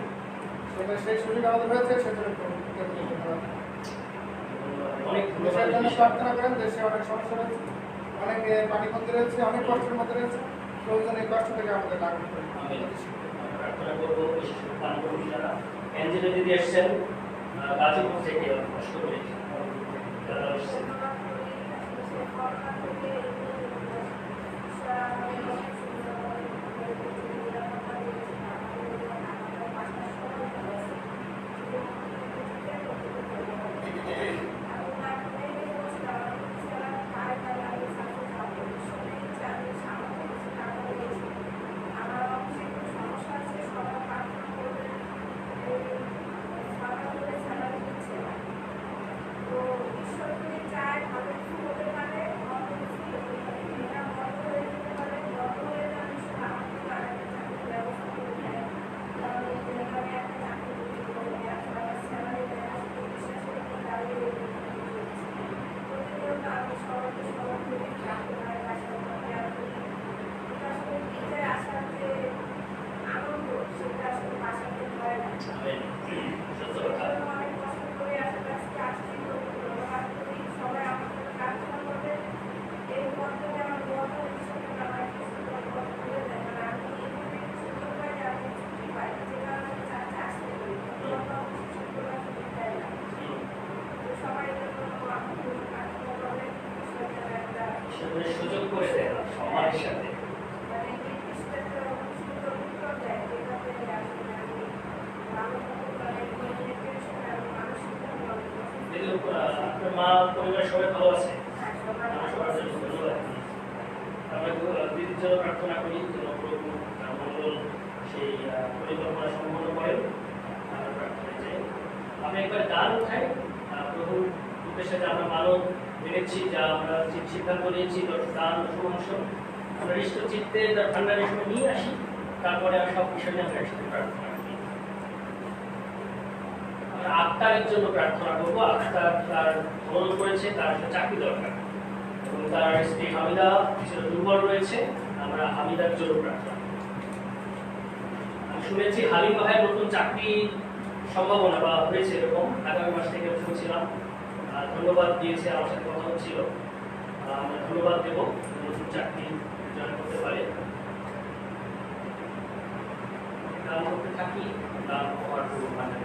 সেটা সেই সুযোগ আমাদের হয়েছে। সেজন্য দেশের জন্য প্রার্থনা করেন। দেশে অনেক সমস্যা রয়েছে, অনেকে পানিবন্দী রয়েছে, অনেক কষ্টের মধ্যে রয়েছে। প্রয়োজন এই কষ্ট থেকে আমাদের লাগবে প্রার্থনা করবো। বিশেষ করে পানিবন্দী যারা এনজিও দিদি এসছেন গাজীপুর থেকে কষ্ট করে যারা এসছেন, সেগুলো সুযোগ করে দেয় না সম্মানের সাথে। মানে নির্দিষ্ট একটা সুন্দর উত্তর দেয়, যেটাতে আসলে আমি ভালো মতো মানে নিজের টেনশন আর মানসিকভাবে অনেক অসুস্থ। দেখুন, আপনার মা পরিবার সবাই ভালো আছে? আর সবার আমরা ভালো সবার আছে। জন্য ধন্যবাদ। আমরা দিদির জন্য প্রার্থনা করি যেন প্রভু তার মঙ্গল সেই পরিকল্পনা সম্পন্ন করেন। আমরা প্রার্থনা চাই আপনি একবার দান উঠাই প্রভুর উদ্দেশ্যে যে আমরা মানব মেনেছি, যা আমরা যে সিদ্ধান্ত নিয়েছি দান অংশ আমরা নিশ্চিত চিত্তে তার ভান্ডারের সময় নিয়ে আসি, তারপরে আমরা সব বিষয় নিয়ে আমরা একসাথে প্রার্থনা করি। আমরা আক্তারের জন্য প্রার্থনা করবো। আক্তার তার ভ্রমণ করেছে, তার একটা চাকরি দরকার এবং তার স্ত্রী হামিদা কিছুটা দুর্বল রয়েছে। আমরা হামিদার জন্য প্রার্থনা করব। আমি শুনেছি হালিম ভাইয়ের নতুন চাকরি সম্ভাবনা বা হয়েছে, এরকম আগামী মাস থেকে শুনছিলাম। ধন্যবাদ দিয়েছে, আমার সাথে কথা হচ্ছিল। আমরা ধন্যবাদ দেব নতুন চাকরি জয়েন করতে পারে। কাম করতে থাকি, দান হওয়ার মানে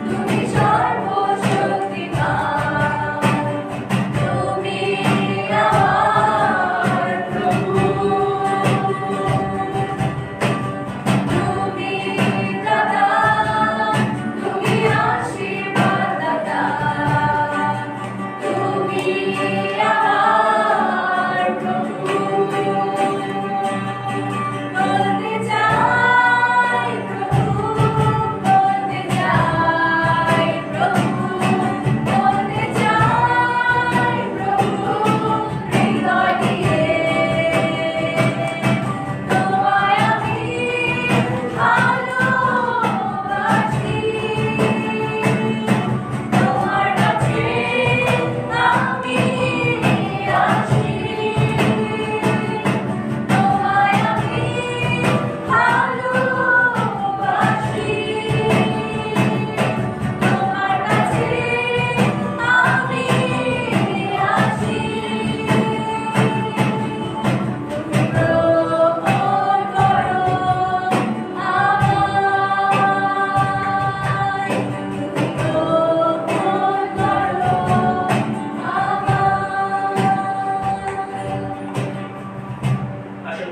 তুমি সর্বশক্তিমান, তুমি আমার প্রভু, তুমি দাতা, তুমি আশীর্বাদ দাতা, তুমি আমার প্রভু।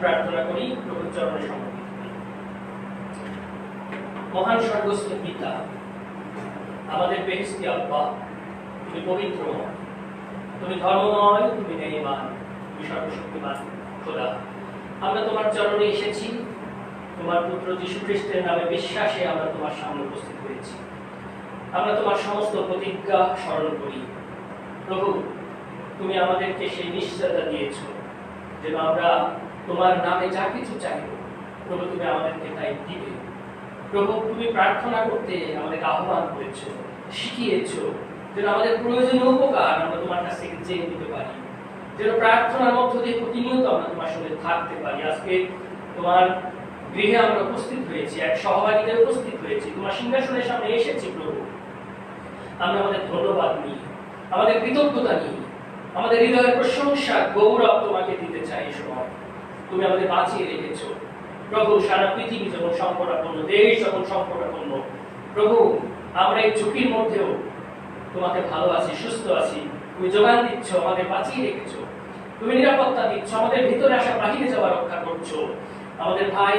প্রার্থনা করি, প্রভুর চরণে সমর্পিত করি। মহান স্বর্গস্থ পিতা, আমাদের বেহেশতি আব্বা, তুমি পবিত্রময়, তুমি ধর্মময়, তুমি ন্যায়বান, তুমি সর্বশক্তিমান খোদা। আমরা তোমার চরণে এসেছি, তোমার পুত্র যীশু খ্রিস্টের নামে বিশ্বাসে আমরা তোমার সামনে উপস্থিত হয়েছি। আমরা তোমার সমস্ত প্রতিজ্ঞা স্মরণ করি। প্রভু, তুমি আমাদেরকে সেই নিশ্চয়তা দিয়েছ যেন আমরা তোমার নামে যা কিছু চাইব, প্রভু তুমি আমাদেরকে তাই দিবে। প্রভু, তুমি প্রার্থনা করতে আমাদেরকে আহ্বান করেছ, শিখিয়েছ, যেন আমাদের প্রয়োজনীয় উপকার আমরা তোমার কাছ থেকে চেয়ে নিতে পারি, যেন প্রার্থনার মধ্য দিয়ে প্রতিনিয়ত আমরা তোমার সঙ্গে থাকতে পারি। আজকে তোমার গৃহে আমরা উপস্থিত হয়েছি, এক সহভাগীতে উপস্থিত হয়েছি, তোমার সিংহাসনের সামনে এসেছি প্রভু। আমরা আমাদের ধন্যবাদ নিয়ে, আমাদের কৃতজ্ঞতা নিয়ে, আমাদের হৃদয়ের প্রশংসা গৌরব তোমাকে দিতে চাই। এই সময় তুমি আমাদের বাঁচিয়ে রেখেছো প্রভু। সারা পৃথিবী যখন সংকটাপন্ন, দেশ যখন সংকটাপন্ন, প্রভু আমরা এই ঝুঁকির মধ্যেও তোমাকে ভালো আছি, সুস্থ আছি। তুমি যোগান দিচ্ছ, আমাদের বাঁচিয়ে রেখেছো, তুমি নিরাপত্তা দিচ্ছ, আমাদের ভিতরে আসা বাহিরে যাওয়া রক্ষা করছো। আমাদের ভাই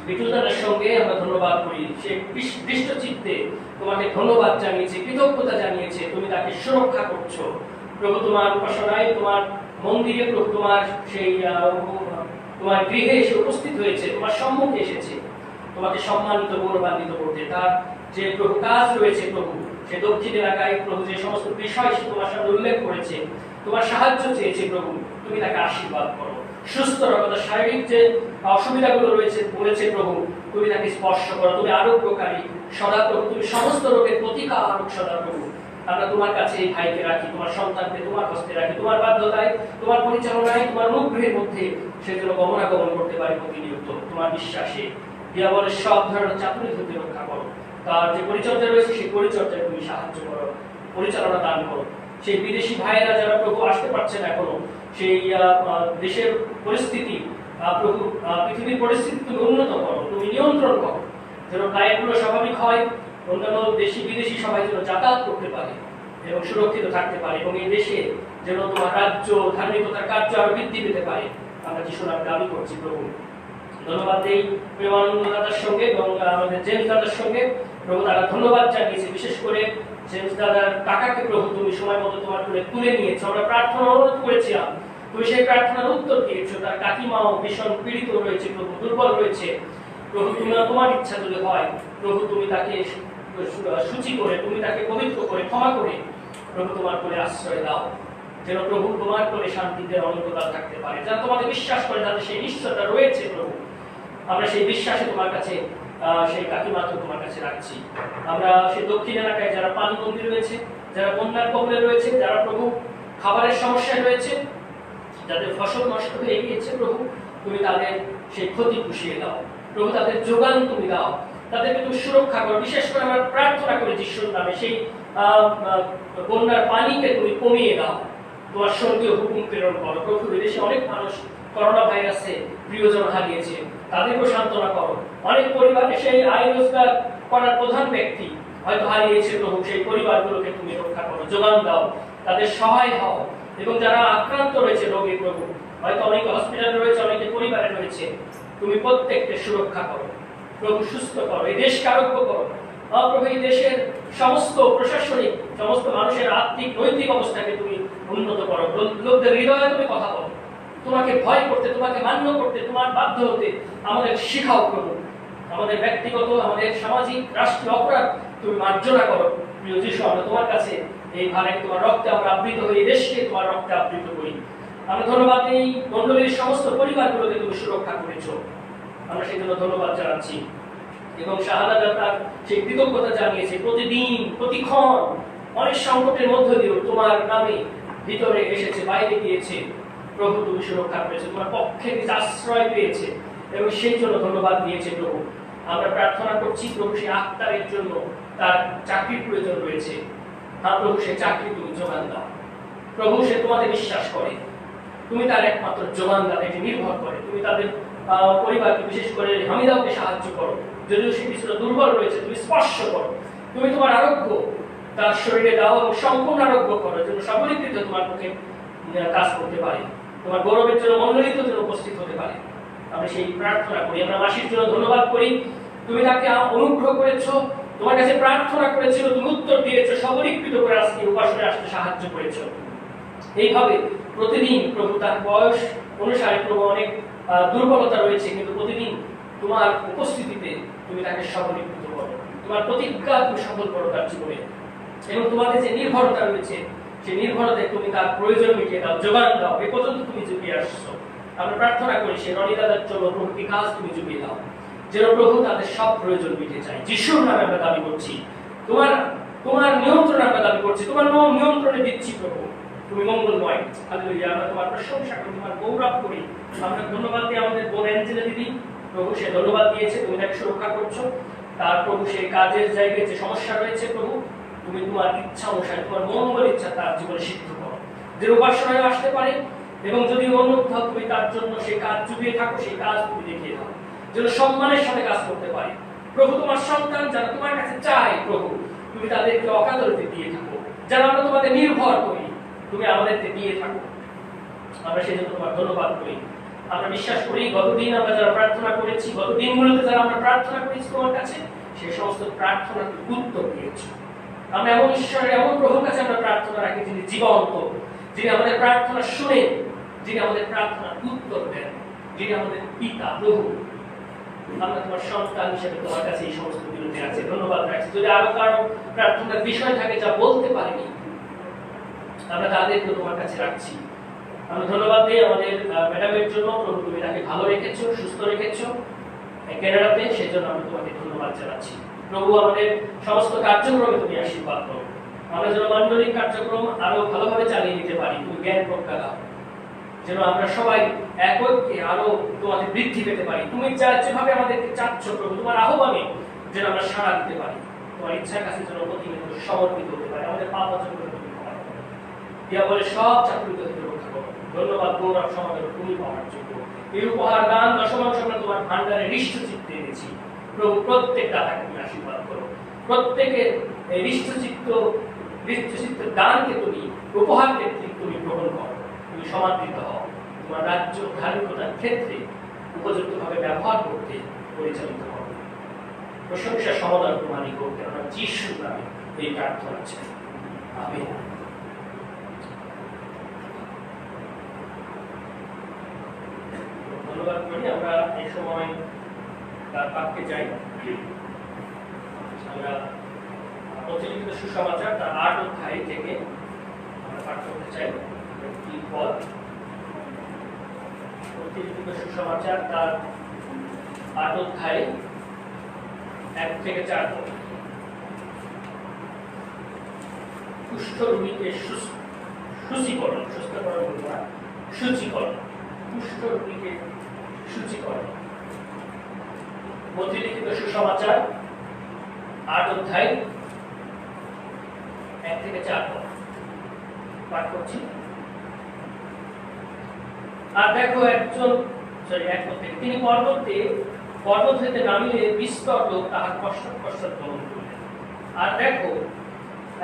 বিটুল দাদার সঙ্গে আমরা ধন্যবাদ করি, সে দৃষ্ট চিত্তে তোমাকে ধন্যবাদ জানিয়েছে, কৃতজ্ঞতা জানিয়েছে, তুমি তাকে সুরক্ষা করছো প্রভু। তোমার উপাসনায়, তোমার মন্দিরে প্রভু, তোমার সেই তোমার গৃহে এসে উপস্থিত হয়েছে, তোমার সম্মুখে এসেছে তোমাকে সম্মানিত গৌরবান্বিত করতে। তার যে প্রভু কাজ রয়েছে প্রভু, সে দক্ষিণ এলাকায় প্রভু যে সমস্ত বিষয় সে তোমার সামনে উল্লেখ করেছে, তোমার সাহায্য চেয়েছে প্রভু, তুমি তাকে আশীর্বাদ করো, সুস্থ রাখো। তার শারীরিক যে অসুবিধাগুলো রয়েছে বলেছে প্রভু, তুমি তাকে স্পর্শ করো, তুমি আরোগ্যকারী সদা প্রভু, তুমি সমস্ত রোগের প্রতিকারক সদা প্রভু। আমরা তোমার কাছে এই ভাইকে রাখি, তোমার সন্তানকে তোমার হস্তে রাখি, তোমার বাধ্যতায়, তোমার পরিচালনায়, তোমার অনুগ্রহের মধ্যে সে যেন গমনাগমন করতে পারে প্রতিনিয়ত তোমার বিশ্বাসে। দিয়াবলের সব ধরনের চাতুরি হতে রক্ষা করো। তার যে পরিচর্যা রয়েছে সেই পরিচর্যায় তুমি সাহায্য করো, পরিচালনা দান করো। সেই বিদেশি ভাইয়েরা যারা প্রভু আসতে পারছেন এখনো, সেই দেশের পরিস্থিতি প্রভু, পৃথিবীর পরিস্থিতি তুমি উন্নত করো, তুমি নিয়ন্ত্রণ করো, যেন ফ্লাইটগুলো স্বাভাবিক হয়, অন্যান্য দেশি বিদেশি সবাই যেন যাতায়াত করতে পারে এবং সুরক্ষিত থাকতে পারে, এবং এই দেশে যেন তোমার রাজ্য ধার্মিকতার কার্য আরো বৃদ্ধি পেতে পারে। আমরা যিশু নামে দাবি করছি প্রভু। ধন্যবাদ এই প্রেমানন্দ দাদার সঙ্গে এবং আমাদের জেমস দাদার সঙ্গে প্রভু, তারা ধন্যবাদ জানিয়েছে। বিশেষ করে জেমস দাদার কাকাকে প্রভু তুমি সময় মতো তোমার করে তুলে নিয়েছো। আমরা প্রার্থনা অনুরোধ করেছিলাম, তুমি সেই প্রার্থনার উত্তর দিয়েছো। তার কাকিমাও ভীষণ পীড়িত রয়েছে প্রভু, দুর্বল রয়েছে প্রভু। তুমি তোমার ইচ্ছা যদি হয় প্রভু, তুমি তাকে সূচি করে, তুমি তাকে পবিত্র করে, ক্ষমা করে প্রভু তোমার করে আশ্রয় দাও, যেন প্রভু তোমার করে শান্তিতে অনন্তকাল থাকতে পারে। যারা তোমাকে বিশ্বাস করে তাদের সেই নিশ্চয়তা রয়েছে প্রভু, আমরা সেই বিশ্বাসে তোমার কাছে সেই কাকিমাকে তোমার কাছে রাখছি। আমরা সেই দক্ষিণ এলাকায় যারা পানিবন্দী রয়েছে, যারা বন্যার কবলে রয়েছে, যারা প্রভু খাবারের সমস্যায় রয়েছে, যাদের ফসল নষ্ট হয়ে গিয়েছে প্রভু, তুমি তাদের সেই ক্ষতি পুষিয়ে দাও প্রভু, তাদের যোগান তুমি দাও, তাদেরকে তুমি সুরক্ষা করো। বিশেষ করে আমরা প্রার্থনা করি যিশুর নামে, সেই বন্যার পানিকে তুমি কমিয়ে দাও, তোমার স্বর্গীয় হুকুম প্রেরণ করো প্রভু। দেশে অনেক মানুষ করোনা ভাইরাসে প্রিয়জন হারিয়েছে, তাদেরকেও সান্ত্বনা করো। অনেক পরিবারে সেই আয় রোজগার করার প্রধান ব্যক্তি হয়তো হারিয়েছে প্রভু, সেই পরিবারগুলোকে তুমি রক্ষা করো, যোগান দাও, তাদের সহায় হও। এবং যারা আক্রান্ত রয়েছে রোগে প্রভু, হয়তো অনেকে হসপিটালে রয়েছে, অনেকে পরিবারে রয়েছে, তুমি প্রত্যেককে সুরক্ষা করো প্রভু, সুস্থ করো, এই দেশকে আরোগ্য করো প্রভু। এই দেশের সমস্ত প্রশাসনিক, সমস্ত মানুষের আর্থিক নৈতিক অবস্থাকে তুমি উন্নত করো। লোকদের হৃদয়ে তুমি কথা বলো, তোমাকে ভয় করতে, তোমাকে মান্য করতে, তোমার বাধ্য হতে আমাদের শিখাও প্রভু। আমাদের ব্যক্তিগত, আমাদের সামাজিক, রাষ্ট্রীয় অপরাধ তুমি মার্জনা করো প্রিয় যিশু। আমরা তোমার কাছে এই ভারে তোমার রক্তে আমরা আবৃত হই, এই দেশকে তোমার রক্তে আবৃত করি। আমরা ধন্যবাদ এই মন্ডলীর সমস্ত পরিবারগুলোকে তুমি সুরক্ষা করেছো, আমরা সেই জন্য ধন্যবাদ জানাচ্ছি। এবং শাহাদা তার সেই কৃতজ্ঞতা জানিয়েছে, প্রতিদিন প্রতিক্ষণ অনেক সংকটের মধ্য দিয়েও তোমার নামে ভিতরে এসেছে, বাইরে গিয়েছে প্রভু, তুমি সুরক্ষা করেছো, তোমার পক্ষে নিজ আশ্রয় পেয়েছে এবং সেই জন্য ধন্যবাদ দিয়েছে প্রভু। আমরা প্রার্থনা করছি প্রভু, সেই আত্মারের জন্য তার চাকরির প্রয়োজন রয়েছে। হ্যাঁ প্রভু, সেই চাকরি তুমি যোগান দাও প্রভু। সে তোমাদের বিশ্বাস করে, তুমি তার একমাত্র যোগান দাও, এটি নির্ভর করে। তুমি তাদের পরিবারকে, বিশেষ করে হামিদাকে সাহায্য করো, যদিও সে কিছুটা দুর্বল রয়েছে, তুমি স্পর্শ করো, তুমি তোমার আরোগ্য তার শরীরে দাও এবং সম্পূর্ণ আরোগ্য করো, যেন সবলীকৃত তোমার পক্ষে কাজ করতে পারে, তোমার গৌরবের জন্য মন্ডলিত যেন উপস্থিত হতে পারে। আমরা সেই প্রার্থনা করি। আমরা মাসির জন্য ধন্যবাদ করি, তুমি তাকে অনুগ্রহ করেছো, তোমার কাছে প্রার্থনা করেছিল, তুমি উত্তর দিয়েছো, সবলীকৃত করে আজকে উপাসনায় আসতে সাহায্য করেছো। এইভাবে প্রতিদিন প্রভু তার বয়স অনুসারে প্রভু অনেক দুর্বলতা রয়েছে, কিন্তু প্রতিদিন তোমার উপস্থিতিতে তুমি তাকে সবলীকৃত করো, তোমার প্রতিজ্ঞা তুমি সফল করো তার জীবনে। এবং তোমাদের যে নির্ভরতা রয়েছে, সেই নির্ভরতায় তুমি তার প্রয়োজন মিটিয়ে দাও, যোগান দাও, এ পর্যন্ত তুমি যুগিয়ে আসছো। আমরা প্রার্থনা করি সে রনি দাদার জন্য প্রভু কাজ তুমি যুগিয়ে দাও, যেন প্রভু তাদের সব প্রয়োজন মিটে যায়। যিশুর নামে আমরা দাবি করছি, তোমার নিয়ন্ত্রণ আমরা দাবি করছি, তোমার নিয়ন্ত্রণে দিচ্ছি প্রভু, তুমি মঙ্গলময়। হালেলুয়া। আমরা তোমার প্রশংসা করি, তোমার গৌরব করি। আমরা ধন্যবাদ দিই আমাদের বোন অ্যাঞ্জেলা দিদি, প্রভু সে ধন্যবাদ দিয়েছে, তুমি তাকে সুরক্ষা করছো। তার প্রভু সেই কাজের জায়গায় যে সমস্যা রয়েছে প্রভু, তুমি তোমার ইচ্ছা অনুসারে, তোমার মঙ্গল ইচ্ছা তার জীবনে সিদ্ধ করো, যে উপাসনায় আসতে পারে। এবং যদি অন্য কোথাও তুমি তার জন্য সেই কাজ চুপিয়ে থাকো, সেই কাজ তুমি দেখিয়ে দাও, যেন সম্মানের সাথে কাজ করতে পারে। প্রভু তোমার সন্তান যারা তোমার কাছে চায় প্রভু, তুমি তাদেরকে অকাতরতে দিয়ে থাকো। যারা আমরা তোমাদের নির্ভর করি, তুমি আমাদেরকে দিয়ে থাকো। আমরা সেই জন্য তোমার ধন্যবাদ করি। আমরা বিশ্বাস করি গতদিন আমরা যারা প্রার্থনা করেছি, গত দিনগুলোতে যারা আমরা প্রার্থনা করেছি তোমার কাছে, সেই সমস্ত প্রার্থনার উত্তর দিয়েছ। আমরা এমন ঈশ্বরের, এমন প্রভুর কাছে আমরা প্রার্থনা রাখি যিনি জীবন্ত, যিনি আমাদের প্রার্থনা শুনেন, যিনি আমাদের প্রার্থনার উত্তর দেন, যিনি আমাদের পিতা প্রভু। আমরা তোমার সন্তান হিসেবে তোমার কাছে এই সমস্ত বিরতি আছে ধন্যবাদ রাখছি। যদি আরো কারো প্রার্থনার বিষয় থাকে যা বলতে পারিনি, আমরা তাদেরকে তোমার কাছে রাখছি। আমরা ধন্যবাদ দিই আমাদের ম্যাডামের জন্য, প্রভু তুমি তাকে ভালো রেখেছো, সুস্থ রেখেছো ক্যানাডাতে, সেই জন্য আমরা তোমাকে ধন্যবাদ জানাচ্ছি। প্রভু আমাদের সমস্ত কার্যক্রমে তুমি আশীর্বাদ করো, আমরা যেন মান্ডলিক কার্যক্রম আরো ভালোভাবে চালিয়ে নিতে পারি। তুমি জ্ঞান প্রজ্ঞা দাও, যেন আমরা সবাই এককে আরো তোমাদের বৃদ্ধি পেতে পারি। তুমি যেভাবে আমাদেরকে চাচ্ছ প্রভু, তোমার আহ্বানে যেন আমরা সাড়া দিতে পারি, তোমার ইচ্ছার কাছে যেন প্রতিনিয়ত সমর্পিত হতে পারি। আমাদের পাপ অর্জন করে তুমি ক্ষমা করো, দিয়া বলে সব চাকরিতে হতে রক্ষা করো। ধন্যবাদ গৌরব সমাবেশ তুমি পাওয়ার যোগ্য। এই উপহার দান দশমাংশ আমরা তোমার ভান্ডারে নিষ্ঠ চিত্তে এনেছি প্রভু। প্রত্যেক দাতাকে তুমি আশীর্বাদ করো, প্রত্যেকের এই নিষ্ঠ চিত্ত দানকে তুমি উপহার ক্ষেত্রে তুমি গ্রহণ করো, তুমি সমাদৃত হও, তোমার রাজ্য ধার্মিকতার ক্ষেত্রে উপযুক্তভাবে ব্যবহার করতে পরিচালিত হও। প্রশংসা সমাধান প্রমাণী করতে আমরা যিশুর নামে এই প্রার্থনা চাই, আমিন। ধন্যবাদ করি। আমরা এই সময় তার বাক্যে যাই। আমরা প্রতিলিখিত সুসমাচার তার 8 অধ্যায় থেকে আমরা পাঠ করতে চাই। পদ প্রতিলিখিত সুসমাচার তার 8 অধ্যায় 1 থেকে 4 পদ। কুষ্ঠরোগীকে শুচিকরণ, সুস্থকরণ বলবো না, শুচিকরণ, কুষ্ঠরোগীকে শুচিকরণ। প্রতিলিখিত সুসমাচার 8 অধ্যায় 1 থেকে 4 পদ পাঠ করছি। আর দেখো একজন, এক পদ থেকে, তিনি পর্বত হইতে নামিলে বিস্তর লোক তাহার পশ্চাৎ গমন করিলেন। আর দেখো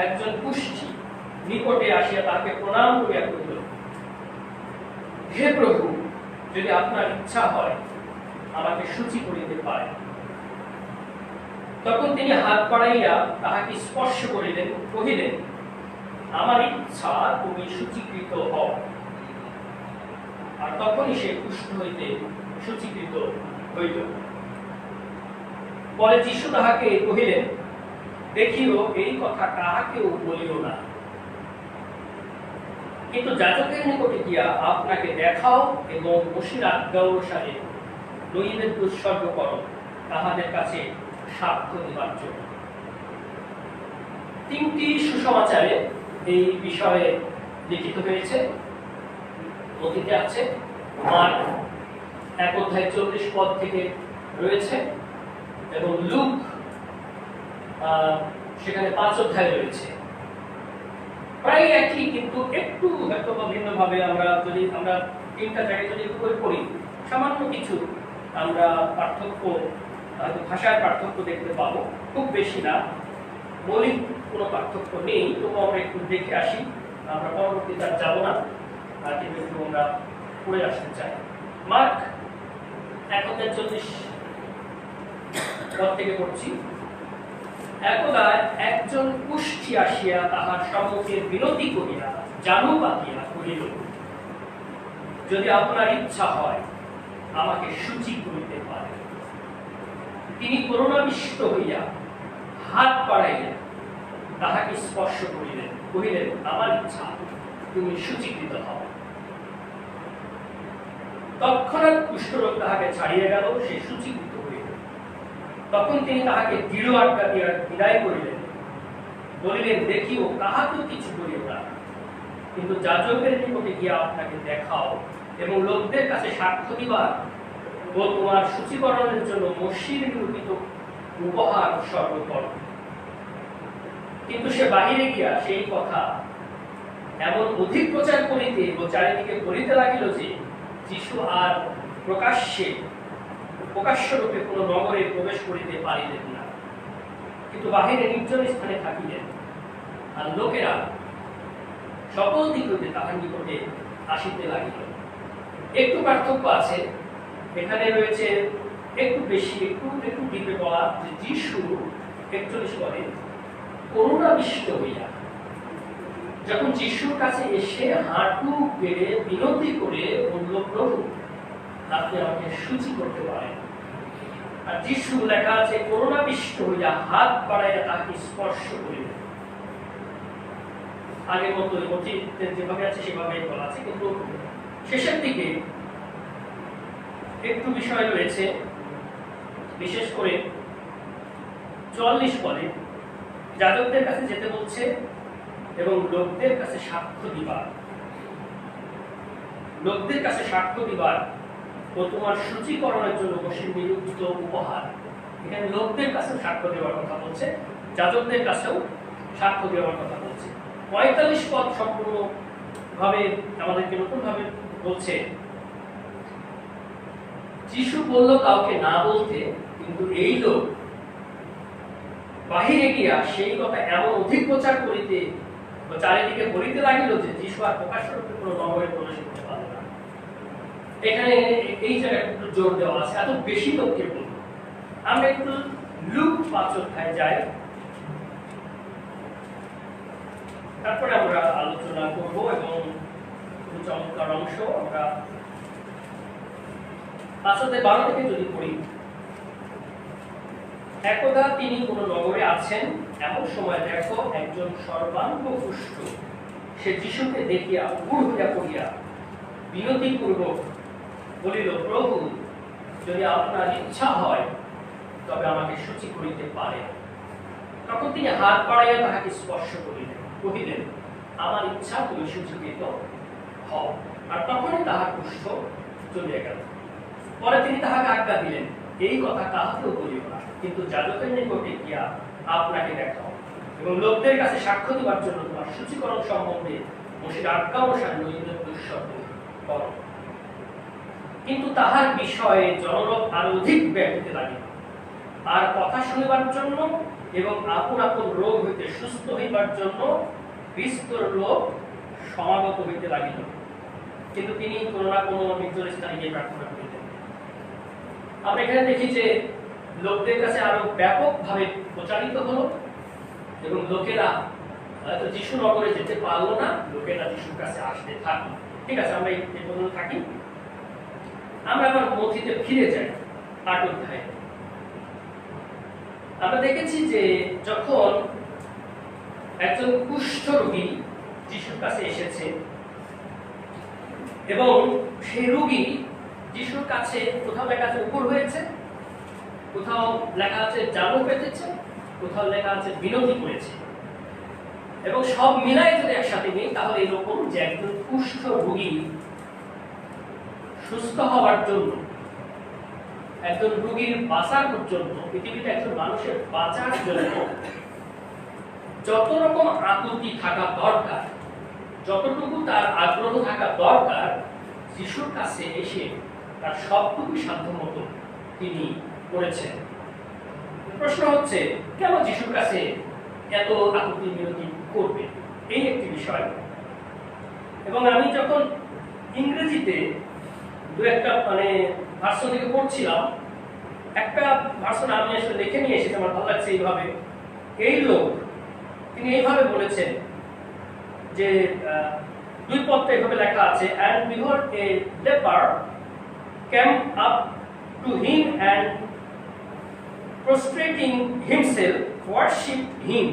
একজন কুষ্ঠী নিকটে আসিয়া তাহাকে প্রণাম করিয়া কহিল, হে প্রভু, যদি আপনার ইচ্ছা হয় আমাকে শুচি করিতে পারেন। তখন তিনি হাত বাড়াইয়া তাহাকে স্পর্শ করিলেন, কহিলেন, আমার ইচ্ছা, তুমি শুচিকৃত হও। আর তখনই সে কুষ্ঠ হইতে শুচিকৃত হইল। পরে যীশু তাহাকে কহিলেন, দেখিও, এই কথা কাহাকেও বলিও না, কিন্তু যাজকের নিকটে গিয়া আপনাকে দেখাও এবং বসির আজ্ঞা অনুসারে নৈবেদ্য উৎসর্গ করো, তাহাদের কাছে সাক্ষ্য দিবার জন্য। 3টি সুসমাচারে এই বিষয়ে লিখিত হয়েছে, অতীতে আছে। মার্ক 1 অধ্যায় 40 পদ থেকে রয়েছে, এবং লুক সেখানে 5 অধ্যায় রয়েছে। প্রায় একই, কিন্তু একটু হয়তো ভিন্নভাবে আমরা 3টা জায়গায় যদি একটু করে পড়ি, সামান্য কিছু আমরা পার্থক্য, ভাষার পার্থক্য দেখতে পাবো, খুব বেশি না, মৌলিক কোনো পার্থক্য নেই। তবু আমরা একটু দেখে আসি, আমরা পরবর্তীতে আর যাবো না, আর কিন্তু একটু আমরা পড়ে আসতে চাই। মার্ক 1 অধ্যায় 40 পদ থেকে পড়ছি। একদা একজন কুষ্ঠী আসিয়া তাহার সম্মুখে বিনতি করিয়া জানু পাতিয়া কহিল, যদি আপনার ইচ্ছা হয় আমাকে শুচি করিতে পারে। তিনি করুণাবিষ্ট হইয়া হাত বাড়াইয়া তাহাকে স্পর্শ করিলেন, কহিলেন, আমার ইচ্ছা, তুমি শুচিকৃত হও। তৎক্ষণাৎ কুষ্ঠরোগ তাহাকে ছাড়িয়ে গেল, সে শুচিকৃত হইল। তখন তিনি তাহাকে দৃঢ় আজ্ঞা দিয়া বিদায় করিলেন, বলিলেন, দেখিও, কাহাকেও কিছু করিও না, কিন্তু যাজকের নিকটে গিয়া আপনাকে দেখাও এবং লোকদের কাছে সাক্ষ্য দিবার ও তোমার সূচীকরণের জন্য মসির নিরূপিত উপহার সর্বকর্ম। কিন্তু সে বাহিরে গিয়া সেই কথা এমন অধিক প্রচার করিতে ও চারিদিকে বলিতে লাগিল যে যিশু আর প্রকাশ্য রূপে কোন নগরে প্রবেশ করিতে পারিলেন না, কিন্তু বাহিরে নির্জন স্থানে থাকিলেন। আর লোকেরা সকল দিক হইতে তাহার নিকটে আসিতে লাগিল। একটু পার্থক্য আছে, এখানে রয়েছে একটু বেশি একটু ডিপে বলা যে যিশু 41 পদে করুণাবিষ্ট হইয়া যখন যিশুর কাছে এসে হাঁটু গেড়ে বিনতি করে বলল, প্রভু আপনি আমাকে সূচি করতে পারেন। আর যিশু লেখা আছে করুণাবিষ্ট হইয়া হাত বাড়াইয়া তাকে স্পর্শ করিলেন। আগের মতো যেভাবে আছে সেভাবে বলা আছে, কিন্তু শেষের দিকে একটু বিষয় রয়েছে, বিশেষ করে 44 পদে যাজকদের কাছে যেতে বলছে এবং লোকদের কাছে সাক্ষ্য দিবার ও তোমার সূচীকরণের জন্য মসির নিরূপিত উপহার। এখানে লোকদের কাছে সাক্ষ্য দেওয়ার কথা বলছে, যাজকদের কাছেও সাক্ষ্য দেওয়ার কথা বলছে। 45 পদ সম্পূর্ণ ভাবে আমাদেরকে নতুন ভাবে বলছে, যিশু বলল কাউকে না বলতে, কিন্তু এই লোক বাহিরে গিয়া সেই কথা এমন অধিক প্রচার করিতে ও চারিদিকে বলিতে লাগিল যে যিশু আর প্রকাশ্য রূপে কোন নগরে প্রবেশ করতে পারল না। এখানে এই জায়গায় একটু জোর দেওয়া আছে, এত বেশি লোককে বলব। আমরা একটু লুক 5 অধ্যায়ে যাই, তারপরে আমরা আলোচনা করব এবং চমৎকার অংশ আমরা 5:12 থেকে যদি পড়ি। একদা তিনি কোন নগরে আছেন, এমন সময় দেখো একজন সর্বাঙ্গ পুষ্ট সে যিশুকে দেখিয়া উপুড় হইয়া পড়িয়া বিনতি পূর্বক বলিল, প্রভু যদি আপনার ইচ্ছা হয় তবে আমাকে সূচি করিতে পারে। তখন তিনি হাত বাড়াইয়া তাহাকে স্পর্শ কহিলেন, আমার ইচ্ছা তুমি সূচিকৃত হও। আর তখনই তাহার কুষ্ঠ চলিয়া গেল। পরে তিনি তাহাকে আজ্ঞা দিলেন, এই কথা কাহাকেও বলিও না, কিন্তু যাজকের নিকটে গিয়া আপনাকে দেখাও এবং লোকদের কাছে সাক্ষ্য দেওয়ার জন্য তোমার সূচীকরণ সম্বন্ধে মসির আজ্ঞা অনুসারে নৈবেদ্য উৎসর্গ করো। কিন্তু তাহার বিষয়ে জনরব আরো অধিক ব্যাপিতে লাগিল, আর কথা শুনিবার জন্য এবং আপন আপন রোগ হইতে সুস্থ হইবার জন্য বিস্তর লোক সমাগত হইতে লাগিল। কিন্তু তিনি কোনো না কোনো নির্জন স্থানে গিয়ে প্রার্থনা করিতেন। আমরা এখানে দেখি যে লোকদের কাছে আরো ব্যাপকভাবে প্রচারিত হলো এবং লোকেরা হয়তো যিশু নগরে যেতে পারলো না, লোকেরা যিশুর কাছে আসতে থাকলো। ঠিক আছে, আমরা এই পর্যন্ত থাকি। আমরা আবার মথিতে ফিরে যাই 8 অধ্যায়ে। আমরা দেখেছি যে যখন একজন কুষ্ঠ রোগী যিশুর কাছে এসেছে এবং সেই রোগী যিশুর কাছে কোথাও লেখা আছে উপর হয়েছে, কোথাও লেখা আছে জানু পেতেছে, কোথাও লেখা আছে বিনতি করেছে, এবং সব মিলাই যদি একসাথে নেই তাহলে এরকম যে একজন কুষ্ঠ রোগী সুস্থ হওয়ার জন্য, একজন রোগীর বাঁচার জন্য, পৃথিবীতে একজন মানুষের বাঁচার জন্য যত রকম আকুতি থাকা দরকার, যতটুকু তার আগ্রহ থাকা দরকার, যিশুর কাছে এসে তার সবটুকু সাধ্যমতো তিনি করেছেন। প্রশ্ন হচ্ছে, কেন যিশুর কাছে এত আকুতি মিনতি করবে? এই একটি বিষয়। এবং আমি যখন ইংরেজিতে দু একটা ভার্সন থেকে পড়ছিলাম, একটা ভার্সন আমি আসলে লিখে নিয়ে এসেছি, আমার ভালো লাগছে এইভাবে। এই লোক তিনি এইভাবে বলেছেন যে 2 পদটা এইভাবে লেখা আছে, and behold a leper came up to him and prostrating himself worshipped him,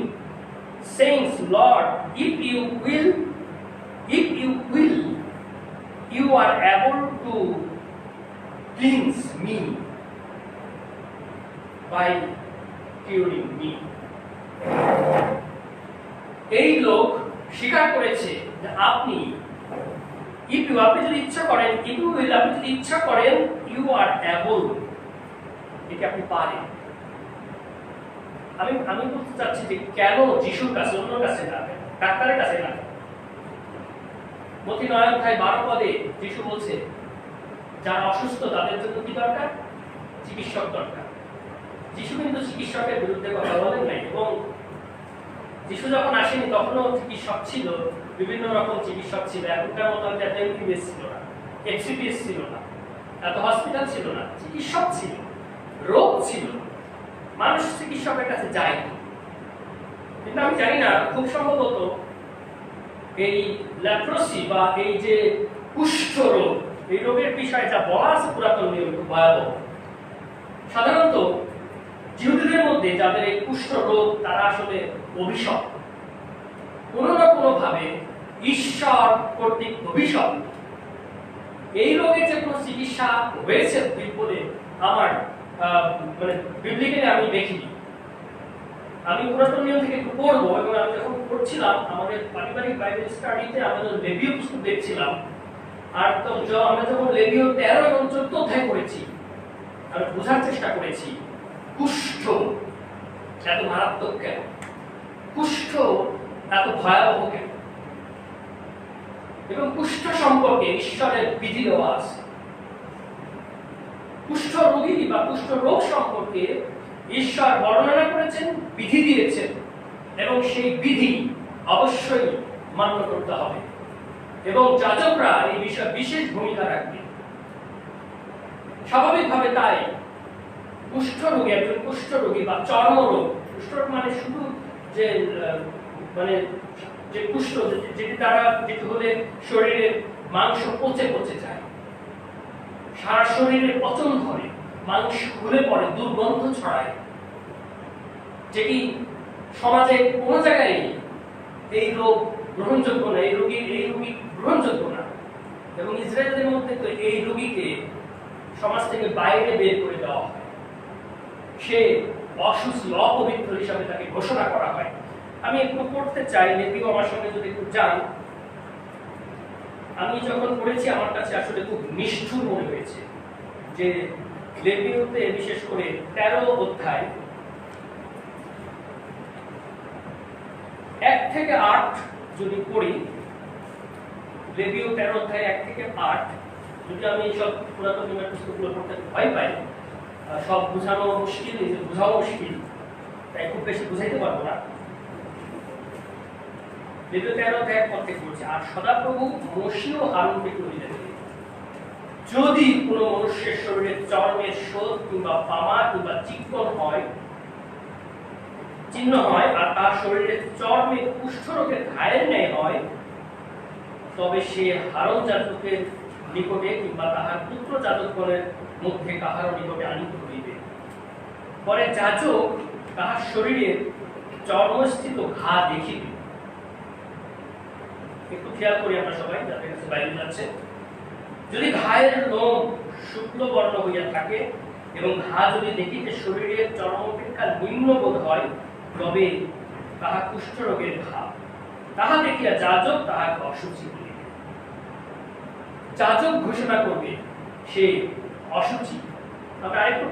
saying, Lord, if you will, you are able to cleanse me by curing me. এই লোক স্বীকার করেছে যে আপনি ইফ ইউ আপনি যদি ইচ্ছা করেন, ইফ ইউ উইল আপনি যদি ইচ্ছা করেন, ইউ আর অ্যাবল, এটা আপনি পারেন। আমি বলতে চাচ্ছি যে কেন যিশুর কাছে, অন্য কাছে না, ডাক্তারের কাছে না। মতি 9 অধ্যায় 12 পদে যিশু বলছে যারা অসুস্থ তাদের জন্য কি দরকার? চিকিৎসক দরকার। যিশু কিন্তু চিকিৎসকের বিরুদ্ধে কথা বলেন নাই, এবং যিশু যখন আসেনি তখনও চিকিৎসক ছিল, বিভিন্ন রকম চিকিৎসক ছিল। এখনকার মতো এত এমবিবিএস ছিল না, এফসিপিএস ছিল না, এত হসপিটাল ছিল না, চিকিৎসক ছিল, রোগ ছিল, মানুষ চিকিৎসকের কাছে যায়নি। কিন্তু আমি জানি না, খুব সম্ভবত এই লেপ্রোসি বা এই যে কুষ্ঠ রোগ, এই রোগের বিষয়ে যা বলা আছে পুরাতন নিয়ম খুব ভয়াবহ। সাধারণত জিহুদীদের মধ্যে যাদের এই কুষ্ঠ রোগ, তারা আসলে অভিশপ্ত, কোনো না কোনো ভাবে ঈশ্বর কর্তৃক অভিশপ্ত। এই রোগের যে কোনো চিকিৎসা হয়েছে বলে আমার মানে বিবলিক্যালি আমি দেখিনি। আমি পুরাতন নিয়ম থেকে একটু পড়বো, এবং আমি যখন পড়ছিলাম আমাদের পারিবারিক বাইবেল স্টাডিতে আমাদের লেবীয় পুস্তক দেখছিলাম, আর তো আমরা যখন লেবীয় 13 এবং 14 অধ্যায় পড়েছি, আমি বোঝার চেষ্টা করেছি কুষ্ঠ এত মারাত্মক কেন, কুষ্ঠ এত ভয়াবহ কেন, এবং কুষ্ঠ সম্পর্কে ঈশ্বরের বিধি দেওয়া আছে। কুষ্ঠ রোগী বা কুষ্ঠ রোগ সম্পর্কে ঈশ্বর বর্ণনা করেছেন, বিধি দিয়েছেন, এবং সেই বিধি অবশ্যই মান্য করতে হবে, এবং যাজকরা এই বিষয়ে বিশেষ ভূমিকা রাখবে। স্বাভাবিকভাবে তাই কুষ্ঠরোগী, একজন কুষ্ঠরোগী বা চর্মরোগ, কুষ্ঠরোগ মানে শুধু যে মানে যে কুষ্ঠ, যেটি দ্বারা যেটি হলে শরীরের মাংস পচে পচে যায়, সারা শরীরে পচন ধরে, মাংস খুলে পড়ে, দুর্গন্ধ ছড়ায়, যেটি সমাজে কোনো জায়গায় এই রোগ গ্রহণযোগ্য না, এই রোগী গ্রহণযোগ্য না। এবং ইসরায়েলদের মধ্যে তো এই রোগীকে সমাজ থেকে বাইরে বের করে দেওয়া হয়, সে অসুচি, অপবিত্র হিসাবে তাকে ঘোষণা করা হয়। আমি একটু পড়তে চাই, লেবিও আমার সঙ্গে যদি একটু যান। আমি যখন পড়েছি আমার কাছে আসলে খুব নিষ্ঠুর মনে হয়েছে যে লেবিওতে বিশেষ করে 13 অধ্যায় 1 থেকে 8 যদি পড়ি, লেবিও 13 অধ্যায় 1 থেকে 8, যদি আমি সব পুরাতন নিয়মের পুস্তকগুলো পড়তে ভয় পাই, সব বোঝানো মুশকিল, বোঝাও মুশকিল, তাই খুব বেশি বুঝাইতে পারবো না। লেবিও 13 অধ্যায় পর থেকে বলছে, আর সদাপ্রভু মোশে ও হারুনকে কহিলেন, যদি কোনো মনুষ্যের শরীরে চর্মের শোধ কিংবা পামা কিংবা চিহ্ন হয়, আর তার শরীরে চর্মে কুষ্ঠরোগের ঘায়ের ন্যায় হয়, তবে সে হারন যাজকের নিকটে কিংবা তাহার পুত্র যাজকগণের মধ্যে কাহারও নিকটে আনিতে হইবে। পরে যাজক তাহার শরীরের চর্মস্থিত ঘা দেখিবে। একটু খেয়াল করি আমরা সবাই, যাদের কাছে বাইবেল আছে। যদি ঘায়ের লোম শুক্ল বর্ণ হইয়া থাকে এবং ঘা যদি দেখিতে শরীরের চর্ম অপেক্ষা নিম্ন বোধ হয়, তবে তাহা কুষ্ঠরোগের ঘা। তাহা দেখিয়া যাজক তাহাকে অশুচি বলিবে। যাজক ঘোষণা করবে সে অশুচি। আমরা আরেকটু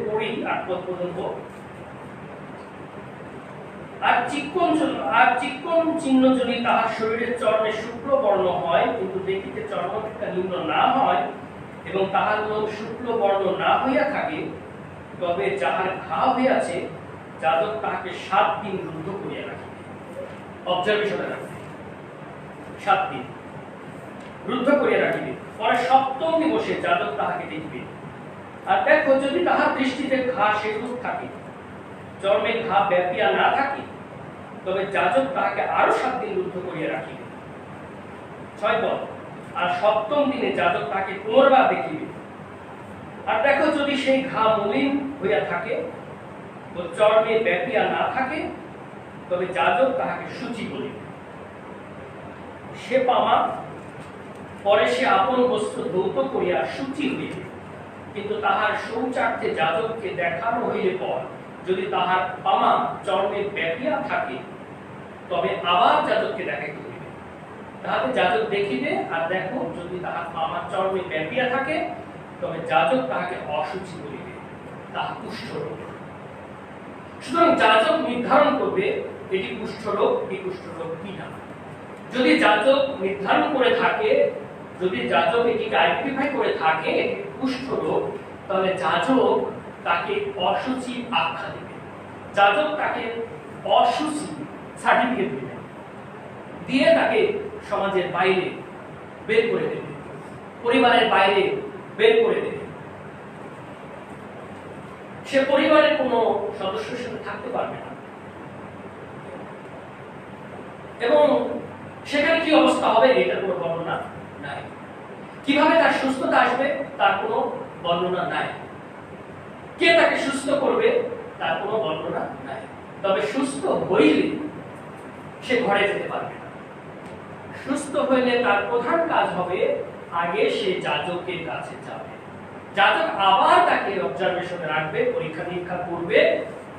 পড়ি 8 পদ পর্যন্ত। আর চিক্কণ চিহ্ন যদি তাহার শরীরের চর্মে শুক্ল বর্ণ হয়, কিন্তু দেখিতে চর্ম অপেক্ষা নিম্ন না হয়, এবং তাহার লোম শুক্ল বর্ণ না হইয়া থাকে, তবে যাহার ঘা হইয়াছে যাজক তাহাকে 7 দিন রুদ্ধ করিয়া রাখিবে। অবজারভেশনে রাখবে, 7 দিন রুদ্ধ করিয়া রাখিবে। পরে 7ম দিবসে যাজক তাহাকে দেখিবে। আর দেখো, যদি তাহার দৃষ্টিতে ঘা সেরূপ থাকে, চর্মে ঘা ব্যাপিয়া না থাকে, তবে যাজক তাহাকে আরো 7 দিন রুদ্ধ করিয়া রাখিবে। 6 পদ। আর 7ম দিনে যাজক তাহাকে পুনর্বার দেখিবে। আর দেখো, যদি সেই ঘা মলিন হইয়া থাকে ও চর্মে ব্যাপিয়া না থাকে, তবে যাজক তাহাকে শুচি বলিবে। সে পামা, পরে সে আপন বস্ত্র ধৌত করিয়া শুচি হইবে। কিন্তু তাহার শৌচার্থে যাজককে দেখানো হইলে পর যদি তাহার পামা চর্মে ব্যাপিয়া থাকে, তবে আবার যাজককে দেখাইতে হইবে। তাহাতে যাজক দেখিবে, আর দেখো যদি তাহার আমার চর্মে ব্যাপিয়া থাকে তবে যাজক তাহাকে অশুচি বলিবে, তাহা কুষ্ঠরোগ। সুতরাং যাজক নির্ধারণ করবে এটি কুষ্ঠরোগ কি কুষ্ঠরোগ কিনা। যদি যাজক নির্ধারণ করে থাকে, যদি যাজক এটিকে আইডেন্টিফাই করে থাকে এটি কুষ্ঠরোগ, তাহলে যাজক তাকে অশুচি আখ্যা দেবে, যাজক তাকে অশুচি সার্টিফিকেট দেবে, দিয়ে তাকে সমাজের বাইরে বের করে দেবে, পরিবারের বাইরে বের করে দেবে। সে পরিবারের কোনো সদস্যের সাথে থাকতে পারবে না। এবং সেখানে কি অবস্থা হবে এটার কোনো বর্ণনা নাই। কিভাবে তার সুস্থতা আসবে তার কোনো বর্ণনা নাই। কে তাকে সুস্থ করবে তার কোনো বর্ণনা নাই। তবে সুস্থ হইলে সে ঘরে যেতে পারবে না। সুস্থ হইলে তার প্রধান কাজ হবে আগে সে যাজকের কাছে যাবে। যাজক আবার তাকে অবজারভেশনে রাখবে, পরীক্ষা নিরীক্ষা করবে,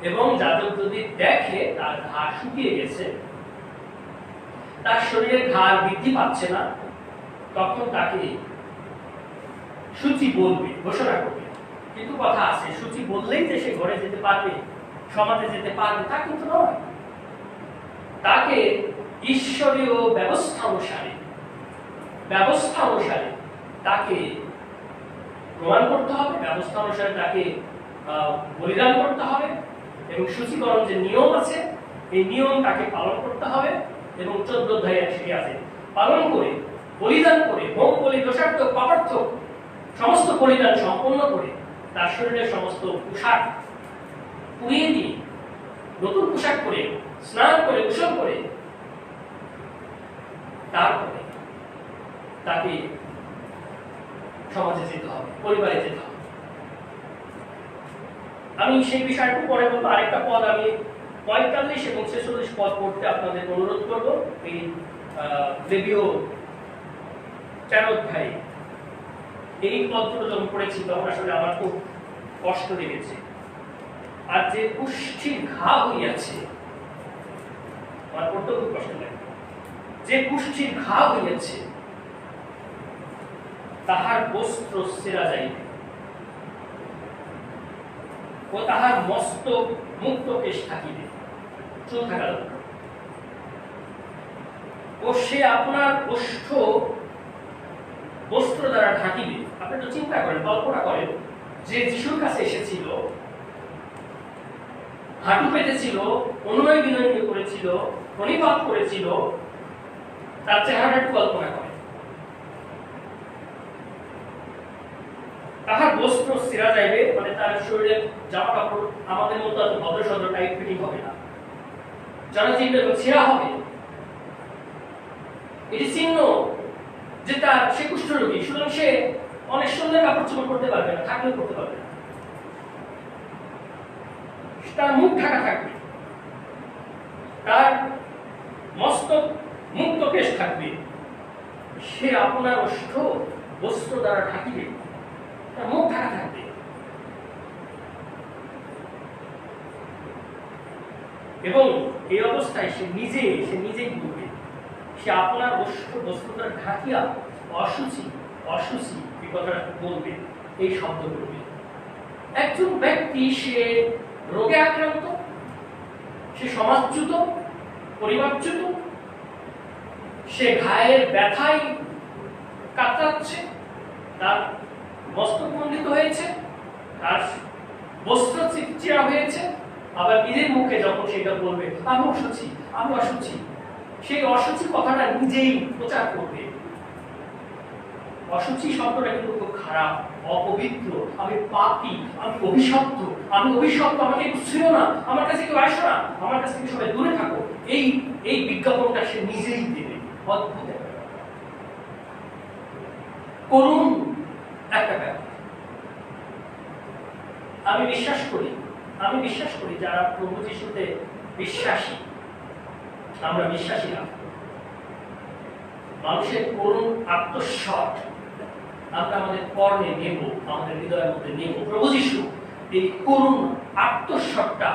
এবং যাজক যদি দেখে তার ঘা শুকিয়ে গেছে, তার শরীরের ঘা বৃদ্ধি পাচ্ছে না, তখন তাকে সূচি বলবে, ঘোষণা করবে। কিন্তু কথা আছে, সূচি বললেই যে সে ঘরে যেতে পারবে, সমাজে যেতে পারবে তা কিন্তু নয়। তাকে ঈশ্বরীয় ব্যবস্থা অনুসারে তাকে প্রমাণ করতে হবে, ব্যবস্থা অনুসারে তাকে বলিদান করতে হবে, এবং সূচিকরণ যে নিয়ম আছে এই নিয়ম তাকে পালন করতে হবে। এবং 14 অধ্যায়ে সেটি আছে, পালন করে বলিদান করে হোম বলি দোষার্থক পাপার্থক সমস্ত বলিদান সম্পন্ন করে তার শরীরের সমস্ত পোশাক পুড়িয়ে দিয়ে নতুন পোশাক পরে স্নান করে গোসল করে তারপরে তাকে সমাজে যেতে হবে, পরিবারে যেতে হবে। আমি সেই বিষয়টুকু পরে বলবো। আরেকটা পদ আমি 45 এবং 46 পদ পড়তে আপনাদের অনুরোধ করব। এই লেবীয় 4 অধ্যায়ে এই পদগুলো যখন পড়েছি তখন আসলে আমার খুব কষ্ট লেগেছে। আর যে কুষ্ঠির ঘা হইয়াছে, আমার পড়তে খুব কষ্ট লাগে। যে কুষ্ঠির ঘা হইয়াছে তাহার বস্ত্র ছেঁড়া যাইবে, ও তাহার মস্তক মুক্ত কেশ থাকিবে, চুল থাকা দরকার। ও সে আপনার ওষ্ঠ বস্ত্র দ্বারা ঢাকিবে। আপনি তো চিন্তা করেন, কল্পনা করেন, যে যিশুর কাছে এসেছিল, হাঁটু পেতেছিল, অনুনয় বিনয় করেছিল, প্রণিপাত করেছিল, তার চেহারাটা একটু কল্পনা করেন। তাহার বস্ত্র ছেঁড়া যাইবে, মানে তার শরীরের জামা কাপড় আমাদের মতো এত ভদ্র সদ্র টাইট ফিটিং হবে না, যারা চিন্তা ছেঁড়া হবে। এটি চিহ্ন যে তার সে কুষ্ঠরোগী, সুতরাং সে অনেক সুন্দর কাপড় চোপড় করতে পারবে না, থাকলেও করতে পারবে না। তার মুখ ঢাকা থাকবে, তার মস্তক মুক্ত কেশ থাকবে, সে আপনার ওষ্ঠ বস্ত্র দ্বারা ঢাকিবে, তার মুখ ঢাকা থাকবে। এবং এই অবস্থায় সে নিজেই বলবে, সে আপনার বস্ত্র দ্বারা ঢাকিয়া অশুচি এই কথা বলবে, এই শব্দ বলবে। একজন ব্যক্তি সে রোগে আক্রান্ত, সে সমাজচ্যুত, পরিবারচ্যুত, সে ঘায়ের ব্যথায় কাতরাচ্ছে, তার মস্তক মণ্ডিত হয়েছে, তার বস্ত্র ছেঁড়া হয়েছে, আবার নিজের মুখে যখন সেটা বলবে আমি অশুচি, সেই অশুচি কথাটা নিজেই প্রচার করবে। অশুচি শব্দটা কিন্তু খুব খারাপ, অপবিত্র, আমি পাপী, আমি অভিশপ্ত, আমাকে কেউ ছিল না, আমার কাছে কেউ আসো না, আমার কাছ থেকে সবাই দূরে থাকো, এই বিজ্ঞাপনটা সে নিজেই দেবে। অদ্ভুত করুন একটা ব্যাপার। আমি বিশ্বাস করি যারা প্রভু যিশুতে বিশ্বাসী, আমরা বিশ্বাসীরা, মানুষের করুণ আত্মস্বর আমরা আমাদের কর্ণে নেব, আমাদের হৃদয়ের মধ্যে নেব। প্রভু যিশু এই করুণ আত্মস্বরটা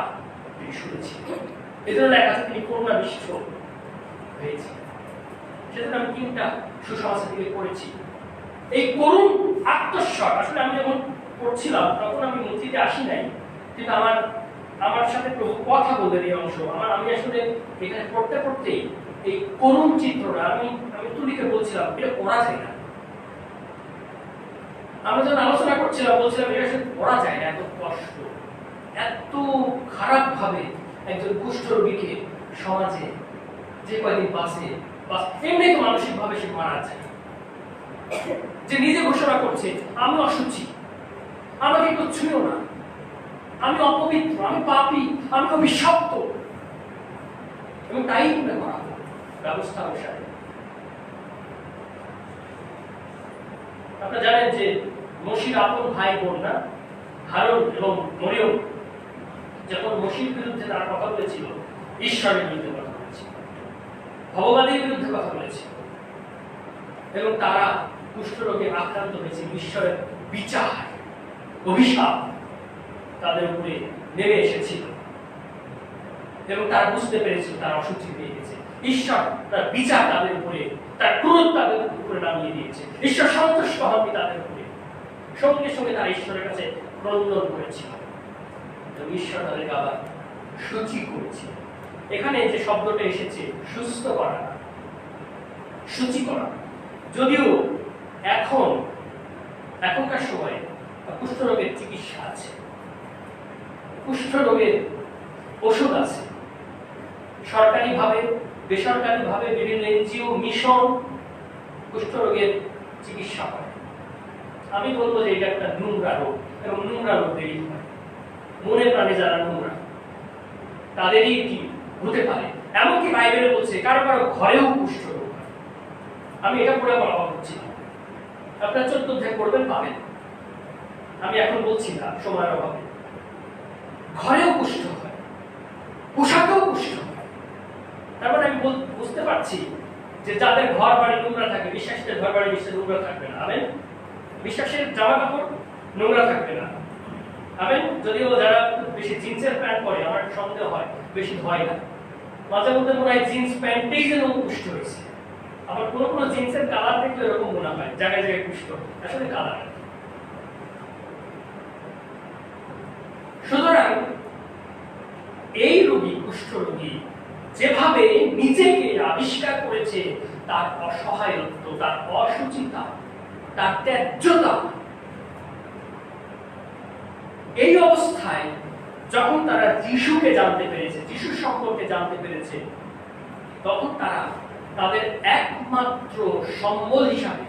তিনি শুনেছেন, এজন্য লেখা আছে তিনি করুণাবিষ্ট হয়েছে। সেজন্য আমি 3টা সুসমাচার থেকে পড়েছি। এই করুণ আত্মস্বর, আসলে আমি যখন পড়ছিলাম তখন আমি মসজিদে আসি নাই, কিন্তু আমার সাথে প্রভু কথা বললেন এই অংশ। আমি আসলে এখানে পড়তে পড়তে এই করুণ চিত্রটা আমি তুলিকে বলছিলাম এটা পড়া যায় না। আমরা যখন আলোচনা করছিলাম বলছিলাম এটা আসলে পড়া যায় না, এত কষ্ট, এত খারাপ ভাবে একজন কুষ্ঠরোগীকে সমাজে যে কয়দিন বাঁচে এমনি তো মানসিক ভাবে সে মারা যায়, যে নিজে ঘোষণা করছে আমি অসুচি, আমাকে কেউ ছুঁয়ো না, আমি অপবিত্র, আমি পাপী, আমি অভিশপ্ত, এবং তাই মনে করা ব্যবস্থা অনুসারে। আপনারা জানেন যে মসির আপন ভাই বোন না হারুন এবং মরিয়ম যখন মসির বিরুদ্ধে তারা কথা বলেছিল, ঈশ্বরের বিরুদ্ধে কথা বলেছিল, ভগবানের বিরুদ্ধে কথা বলেছিল, এবং তারা কুষ্ঠরোগে আক্রান্ত হয়েছে। ঈশ্বরের বিচার, অভিশাপ তাদের উপরে নেমে এসেছিল এবং তারা বুঝতে পেরেছিল তারা অসুচি হয়ে গেছে। ঈশ্বর তার বিচার তাদের উপরে, তার ক্রোধ তাদের উপরে নামিয়ে দিয়েছে। ঈশ্বর সন্তুষ্ট হননি তাদের উপরে, সঙ্গে সঙ্গে তারা ঈশ্বরের কাছে ক্রন্দন করেছিল এবং ঈশ্বর তাদেরকে আবার সূচি করেছিল। এখানে যে শব্দটা এসেছে সুস্থ করা, সূচি করা, যদিও এখনকার সময়ে কুষ্ঠরোগের চিকিৎসা আছে, কুষ্ঠরোগের ওষুধ আছে, সরকারিভাবে বেসরকারিভাবে বিভিন্ন এনজিও মিশন কুষ্ঠরোগের চিকিৎসা করে। আমি বলবো যে এটা একটা নোংরা রোগ এবং নোংরা রোগ দেরি হয়। মনে প্রাণে যারা নোংরা তাদেরই কি হতে পারে, এমনকি বাইবেলে বলছে কারো কারো ঘরেও কুষ্ঠরোগ হয়। আমি এটা পড়ে বলা হচ্ছি না, আপনার 14 অধ্যায় পড়বেন পাবেন, আমি এখন বলছি না সময়ের অভাবে। ঘরেও কুষ্ঠ হয়, পোশাকেও কুষ্ঠ হয়। তারপরে আমি বুঝতে পারছি যে যাদের ঘর বাড়ি নোংরা থাকে, বিশ্বাসীদের ঘর বাড়ি বিশ্বাস নোংরা থাকবে না, আমেন। বিশ্বাসের জামা কাপড় নোংরা থাকবে না, আমেন। যদিও যারা বেশি জিন্সের প্যান্ট পরে আমার সন্দেহ হয় বেশি ধোয় না, মাঝে মধ্যে মনে হয় জিন্স প্যান্টেই যেন কুষ্ঠ হয়েছে। আবার কোনো জিন্সের কালার দেখলে এরকম মনে হয় জায়গায় জায়গায় কুষ্ঠ, আসলে কালার। সুতরাং এই রোগী, কুষ্ঠ রোগী যেভাবে নিজেকে আবিষ্কার করেছে, তার অসহায়ত্ব, তার অসুচিতা, তার ত্যায্যতা, এই অবস্থায় যখন তারা যিশুকে জানতে পেরেছে, যিশু সম্পর্কে জানতে পেরেছে, তখন তারা তাদের একমাত্র সম্বল হিসাবে,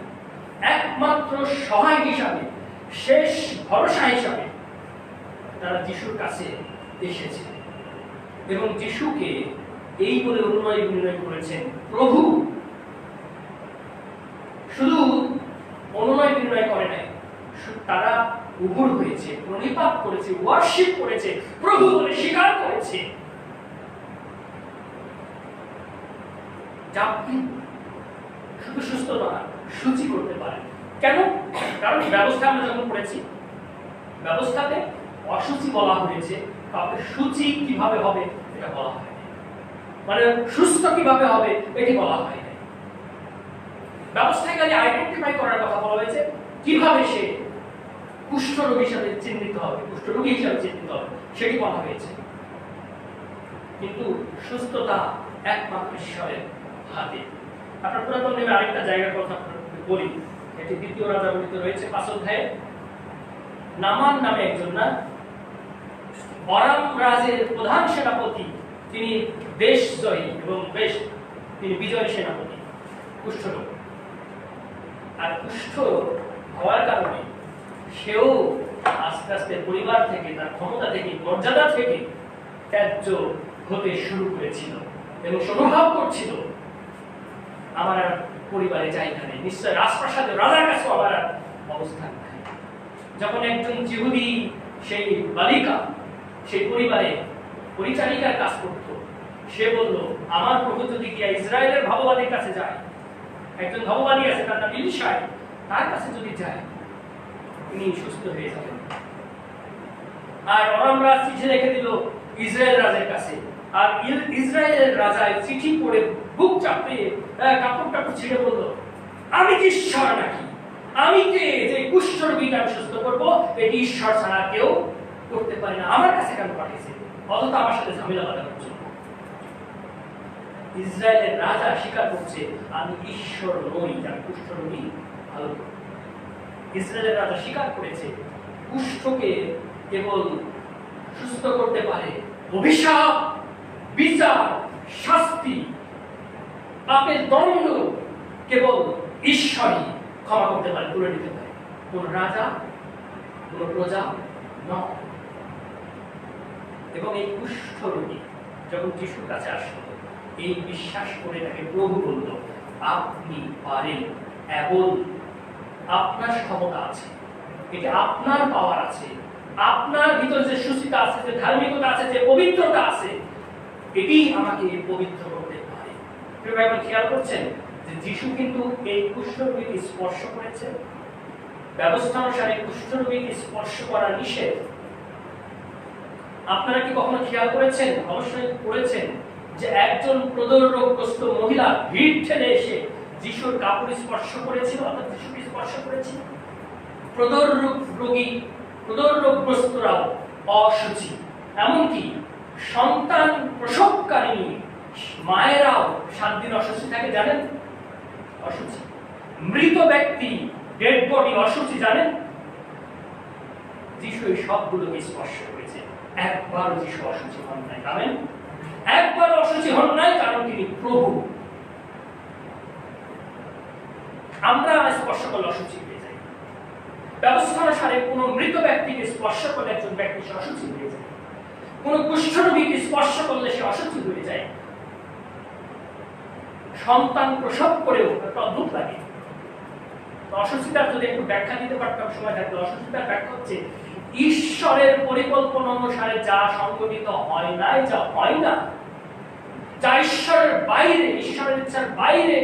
একমাত্র সহায় হিসাবে, শেষ ভরসা হিসাবে তারা যিশুর কাছে এসেছে এবং যিশুকে এই বলে অনুনয় বিনয় করেছেন, প্রভু। শুধু অনুনয় বিনয় করে নাই, তারা উভর হয়েছে, প্রণিপাত করেছে, ওয়ার্শিপ করেছে, প্রভু বলে স্বীকার করেছে। আপনি শুধু সুস্থ নয়, সূচি করতে পারেন। কেন? কারণ ব্যবস্থা আমরা যখন পড়েছি, ব্যবস্থাতে অসুচি বলা হয়েছে, কাউকে সূচি কিভাবে হবে এটা বলা হয়, মানে সুস্থ কিভাবে হবে এটি বলা হয়। ব্যবস্থায় খালি আইডেন্টিফাই করার কথা বলা হয়েছে, কিভাবে সে কুষ্ঠরোগী হিসাবে চিহ্নিত হবে, কুষ্ঠরোগী হিসাবে চিহ্নিত হবে সেটি বলা হয়েছে। কিন্তু সুস্থতা একমাত্র ঈশ্বরের হাতে। আপনার পুরাতন নিয়মে আরেকটা জায়গার কথা বলি, এটি 2 রাজাবলীতে রয়েছে 5 অধ্যায়ে। নামান নামে একজন, না, আরাম রাজের প্রধান সেনাপতি, তিনি দেশ জয়ী এবং তিনি বিজয়ী সেনাপতি, কুষ্ঠরোগ। আর কুষ্ঠ হওয়ার কারণে সেও আস্তে আস্তে পরিবার থেকে, তার ক্ষমতা থেকে, মর্যাদা থেকে ত্যায্য হতে শুরু করেছিল এবং অনুভব করছিল আমার পরিবারে জায়গা নেই, নিশ্চয় রাজপ্রাসাদে রাজার কাছে আমার অবস্থান নাই। যখন একজন জিহুদি সেই বালিকা সেই পরিবারে পরিচারিকার কাজ করত, সে বলল আমার প্রভু যদি গিয়া ইসরায়েলের ভগবানের কাছে যায়, একজন ভগবানী আছে তার নাম ইলিশাই, তার কাছে যদি যায় তিনি সুস্থ হয়ে যাবেন। আর আরাম রাজ চিঠি রেখে দিল ইসরায়েল রাজের কাছে, আর ইসরায়েলের রাজা চিঠি পড়ে বুক চাপড়ে কাপড় টাপড় ছিঁড়ে বলল, আমি কি ঈশ্বর নাকি? আমি কে যে কুষ্ঠরোগীকে আমি সুস্থ করবো? এটি ঈশ্বর ছাড়া কেউ করতে পারে না। আমার কাছে কেন পাঠিয়েছে? অথচ আমার সাথে ঝামেলা বাঁধানোর জন্য। ইসরায়েলের রাজা স্বীকার করছে, আমি ঈশ্বর নই, আমি কুষ্ঠরোগী ভালো করব। ইসরায়েলের রাজা স্বীকার করেছে, কুষ্ঠকে কেবল সুস্থ করতে পারে অভিশাপ, বিচার, শাস্তি, পাপের দণ্ড কেবল ঈশ্বরই ক্ষমা করতে পারে, তুলে দিতে পারে, কোন রাজা, কোন প্রজা নয়। এবং এই কুষ্ঠরোগী যখন যিশুর কাছে আসলো, এই বিশ্বাস করে তাকে প্রভু বলল, আপনি পারেন এবং আপনার ক্ষমতা আছে, এটা আপনার পাওয়ার আছে, আপনার ভিতরে যে সুচিতা আছে, যে ধার্মিকতা আছে, যে পবিত্রতা আছে, এটি আমাকে পবিত্র করতে পারে। এখন খেয়াল করছেন যে যিশু কিন্তু এই কুষ্ঠরোগীকে স্পর্শ করেছেন। ব্যবস্থা অনুসারে কুষ্ঠরোগীকে স্পর্শ করা নিষেধ। আপনারা কি কখনো খেয়াল করেছেন? অবশ্যই করেছেন যে একজন প্রদর রোগগ্রস্ত মহিলা ভিড় ঠেলে এসে যিশুর কাপড় স্পর্শ করেছিল, অর্থাৎ যিশুকে স্পর্শ করেছিল। প্রদর রোগগ্রস্তরাও অসুচি, এমনকি সন্তান প্রসবকারিণী মায়েরাও 7 দিন অসুচি থাকে, জানেন? অসুচি। মৃত ব্যক্তি, ডেড বডি অসুচি, জানেন? যিশু এই সবগুলোকে স্পর্শ করেছে। একবারও যিশু অসুচি হন নাই, জানেন? একবার অসুচি হন নাই, কারণ তিনি প্রভু। আমরা স্পর্শ করলে অসুচি হয়ে যাই। ব্যবস্থা অনুসারে কোন মৃত ব্যক্তিকে স্পর্শ করলে একজন ব্যক্তি অসুচি হয়ে যায়। কোন কুষ্ঠরোগীকে স্পর্শ করলে সে অসুচি হয়ে যায়। সন্তান প্রসব করেও একটা অদ্ভুত লাগে। অসুচিতার যদি একটু ব্যাখ্যা দিতে পারতাম সময় থাকলে, অসুচিতার ব্যাখ্যা হচ্ছে ঈশ্বরের পরিকল্পনা অনুসারে যা সংগঠিত হয় নাই, যা হয় না, যা ঈশ্বরের বাইরে, ঈশ্বরের ইচ্ছার বাইরে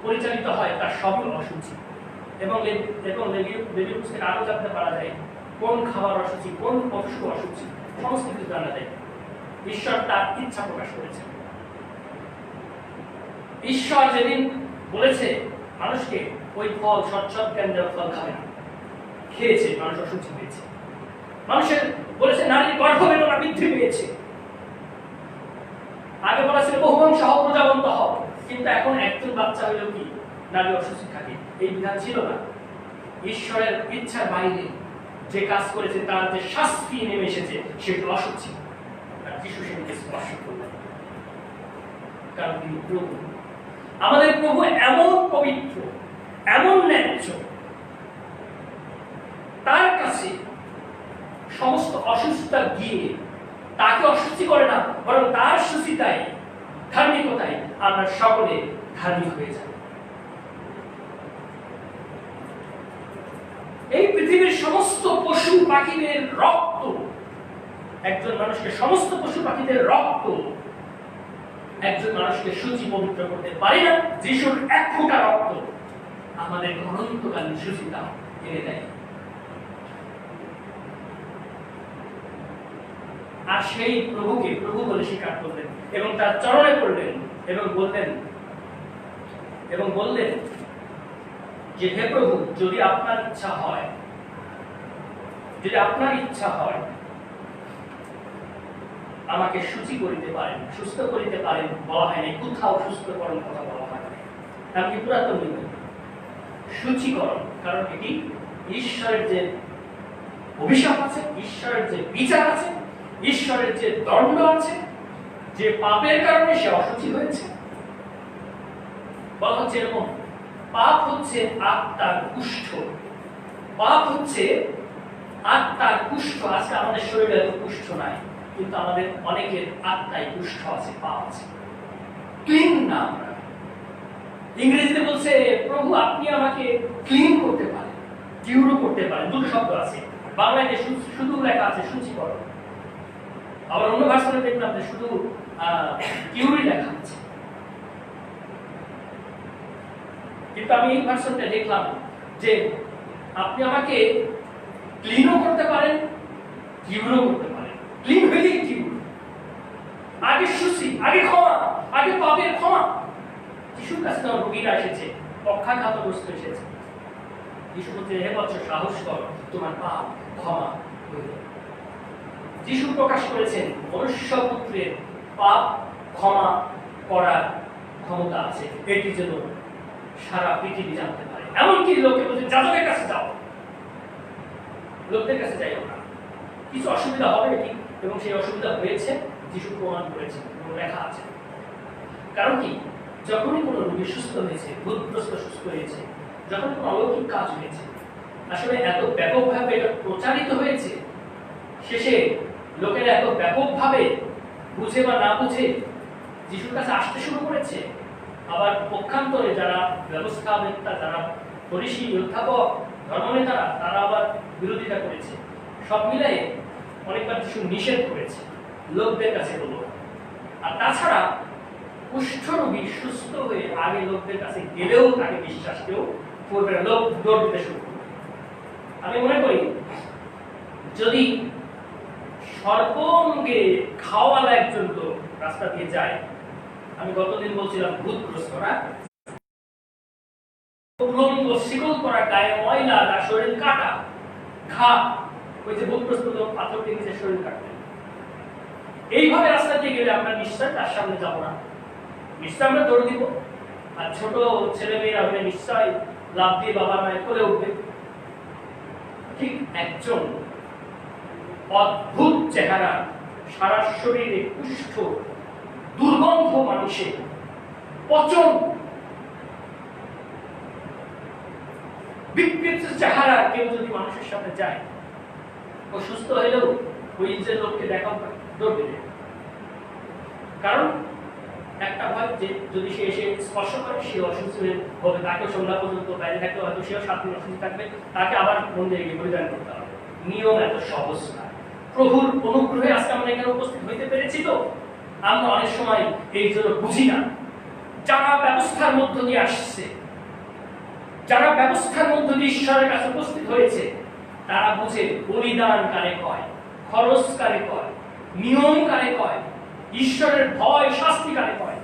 পরিচালিত হয়, তার সবই অসুচি। এবং লেবীয় পুস্তকে আরো জানতে পারা যায় কোন খাবার অসুচি, কোন পশু অসুচি, সমস্ত কিছু জানা যায়। ঈশ্বর তার ইচ্ছা প্রকাশ করেছে। ঈশ্বর যেদিন বলেছে মানুষকে ওই ফল, সৎ জ্ঞান দেওয়া ফল খাবে না, খেয়েছে, মানুষ অসুচি হয়েছে। মানুষের বলেছে নারীর গর্ভবেদনা বৃদ্ধি পেয়েছে। আগে বলা ছিল বহুবংশ হও, প্রজাবন্ত হও, কিন্তু এখন একজন বাচ্চা হইলেও কি নারী অসুচি থাকে? এই বিধান ছিল না। ঈশ্বরের ইচ্ছার বাইরে যে কাজ করেছে, তার যে শাস্তি নেমে এসেছে, সেটা অসুচি। আর যিশু সেটাকে স্পর্শ করলেন, কারণ তিনি প্রভু। আমাদের প্রভু এমন পবিত্র, এমন ন্যায্য, তার কাছে সমস্ত অসুস্থতা গিয়ে তাকে অসুচি করে না, বরং তার সুচিতায়, ধার্মিকতায় আমরা সকলে ধার্মিক হয়ে যাই। এই পৃথিবীর সমস্ত পশু পাখিদের রক্ত, একজন মানুষকে, সমস্ত পশু পাখিদের রক্ত একজন মানুষকে শুচি পবিত্র করতে পারে না। যিশুর এক ফোঁটা রক্ত আমাদের অনন্তকালীন সুচিতা এনে দেয়। আর সেই প্রভুকে প্রভু বলে স্বীকার করলেন এবং তার চরণে পড়লেন এবং বললেন যে হে প্রভু, যদি আপনার ইচ্ছা হয়, যদি আপনার ইচ্ছা হয়, আমাকে শুচি করিতে পারেন, সুস্থ করিতে পারেন। বলা হয় নাই, কোথাও সুস্থকরণ কথা বলা হয় না, এমনকি পুরাতন নিয়মে শুচিকরণ। কারণ এটি ঈশ্বরের যে অভিশাপ আছে, ঈশ্বরের যে বিচার আছে, ঈশ্বরের যে দণ্ড আছে, যে পাপের কারণে সে অশুচি হয়েছে। বলা হচ্ছে এরকম, পাপ হচ্ছে আত্মার কুষ্ঠ। পাপ হচ্ছে আত্মার কুষ্ঠ। আজকে আমাদের শরীরে এত কুষ্ঠ নাই, কিন্তু আমাদের অনেকের আত্মায় কুষ্ঠ আছে, পাপ আছে, ক্লিন না। আমরা ইংরেজিতে বলছে, প্রভু আপনি আমাকে ক্লিন করতে পারেন, কিউরও করতে পারেন। দুটো শব্দ আছে, বাংলায় শুধু লেখা আছে শুচিকরণ, আবার অন্য ভাষাতে দেখলাম যে শুধু কিউরি লেখা আছে। কিন্তু আমি এই ভার্সনটা দেখলাম যে আপনি আমাকে ক্লিনও করতে পারেন, কিউরও করতে পারেন। ক্লিন হইলেই কিউর, আগে শুচি, আগে ক্ষমা, আগে লাগে পাপের ক্ষমা। যিশুর কাছে যখন রোগীরা এসেছে, পক্ষাঘাতগ্রস্ত এসেছে, যিশু বলতে হে বৎস সাহস কর, তোমার পাপ ক্ষমা হইল। যিশু প্রকাশ করেছেন মনুষ্য পুত্রের পাপ ক্ষমা করার ক্ষমতা আছে, এটি যেন সারা পৃথিবী জানতে পারে। এমনকি লোকে বলছে যাজকের কাছে যাও, লোকদের কাছে যাই আমরা, কিছু অসুবিধা হবে ঠিক, এবং সেই অসুবিধা হয়েছে যিশু প্রমাণ করেছে এবং লেখা আছে। কারণ কি, যখনই কোনো রোগী সুস্থ হয়েছে, ভূতগ্রস্ত সুস্থ হয়েছে, যখন কোনো অলৌকিক কাজ হয়েছে, আসলে এত ব্যাপকভাবে এটা প্রচারিত হয়েছে, শেষে লোকেরা এত ব্যাপকভাবে বুঝে বা না বুঝে যিশুর কাছে আসতে শুরু করেছে। আবার পক্ষান্তরে যারা ব্যবস্থাবেত্তা, যারা ফরিসি, অধ্যাপক, ধর্মনেতারা, তারা আবার বিরোধিতা করেছে। সব মিলাই অনেকবার যিশু নিষেধ করেছে লোকদের কাছে বলো। আর তাছাড়া কুষ্ঠরোগী সুস্থ হয়ে আগে লোকদের কাছে গেলেও তাকে বিশ্বাস কেউ করবে না, লোক দৌড় দিতে শুরু করবে। আমি মনে করি যদি সর্বঙ্গে খাওয়ালা একজন লোক রাস্তা দিয়ে যায়, আমি গতদিন বলছিলাম ভূতগ্রস্তরা, উলঙ্গ শিকল করা, গায়ে ময়লা, তার শরীর কাটা, ঘা, ওই যে ভূতগ্রস্ত লোক পাথর দিয়ে নিজের শরীর কাটতেন, এইভাবে রাস্তা দিয়ে গেলে আমরা নিশ্চয় তার সামনে যাব না, নিশ্চয় আমরা দৌড় দিব। আর ছোট ছেলে মেয়েরা হলে নিশ্চয় লাভ দিয়ে বাবা মায়ের কোলে উঠবে। ঠিক একজন অদ্ভুত চেহারা, সারা শরীরে কুষ্ঠ, দুর্গন্ধ মানুষের, পচন, বিকৃত চেহারা কেউ যদি মানুষের সাথে যায়, ও সুস্থ হলেও ওই যে লোককে দেখা দৌড় দেবে। কারণ একটা ভয় যে যদি সে এসে স্পর্শ করে সে অসুস্থ হবে, তাকে সন্ধ্যা পর্যন্ত বাইরে থাকতে হয়তো সেও 7 দিন অসুস্থ থাকবে, তাকে আবার মন্দিরে গিয়ে পরিধান করতে হবে। নিয়ম এত সহজ না। প্রভুর অনুগ্রহে আজকে আমরা এখানে উপস্থিত হইতে পেরেছি, তো আমরা অনেক সময় এই জন্য বুঝি না। যারা ব্যবস্থার মধ্য দিয়ে আসছে, যারা ব্যবস্থার মধ্য দিয়ে ঈশ্বরের কাছে উপস্থিত হয়েছে, তারা বুঝে বলিদান কারে কয়, খরচ কারে কয়, নিয়ম কারে কয়, ঈশ্বরের ভয় শাস্তি কারে কয়।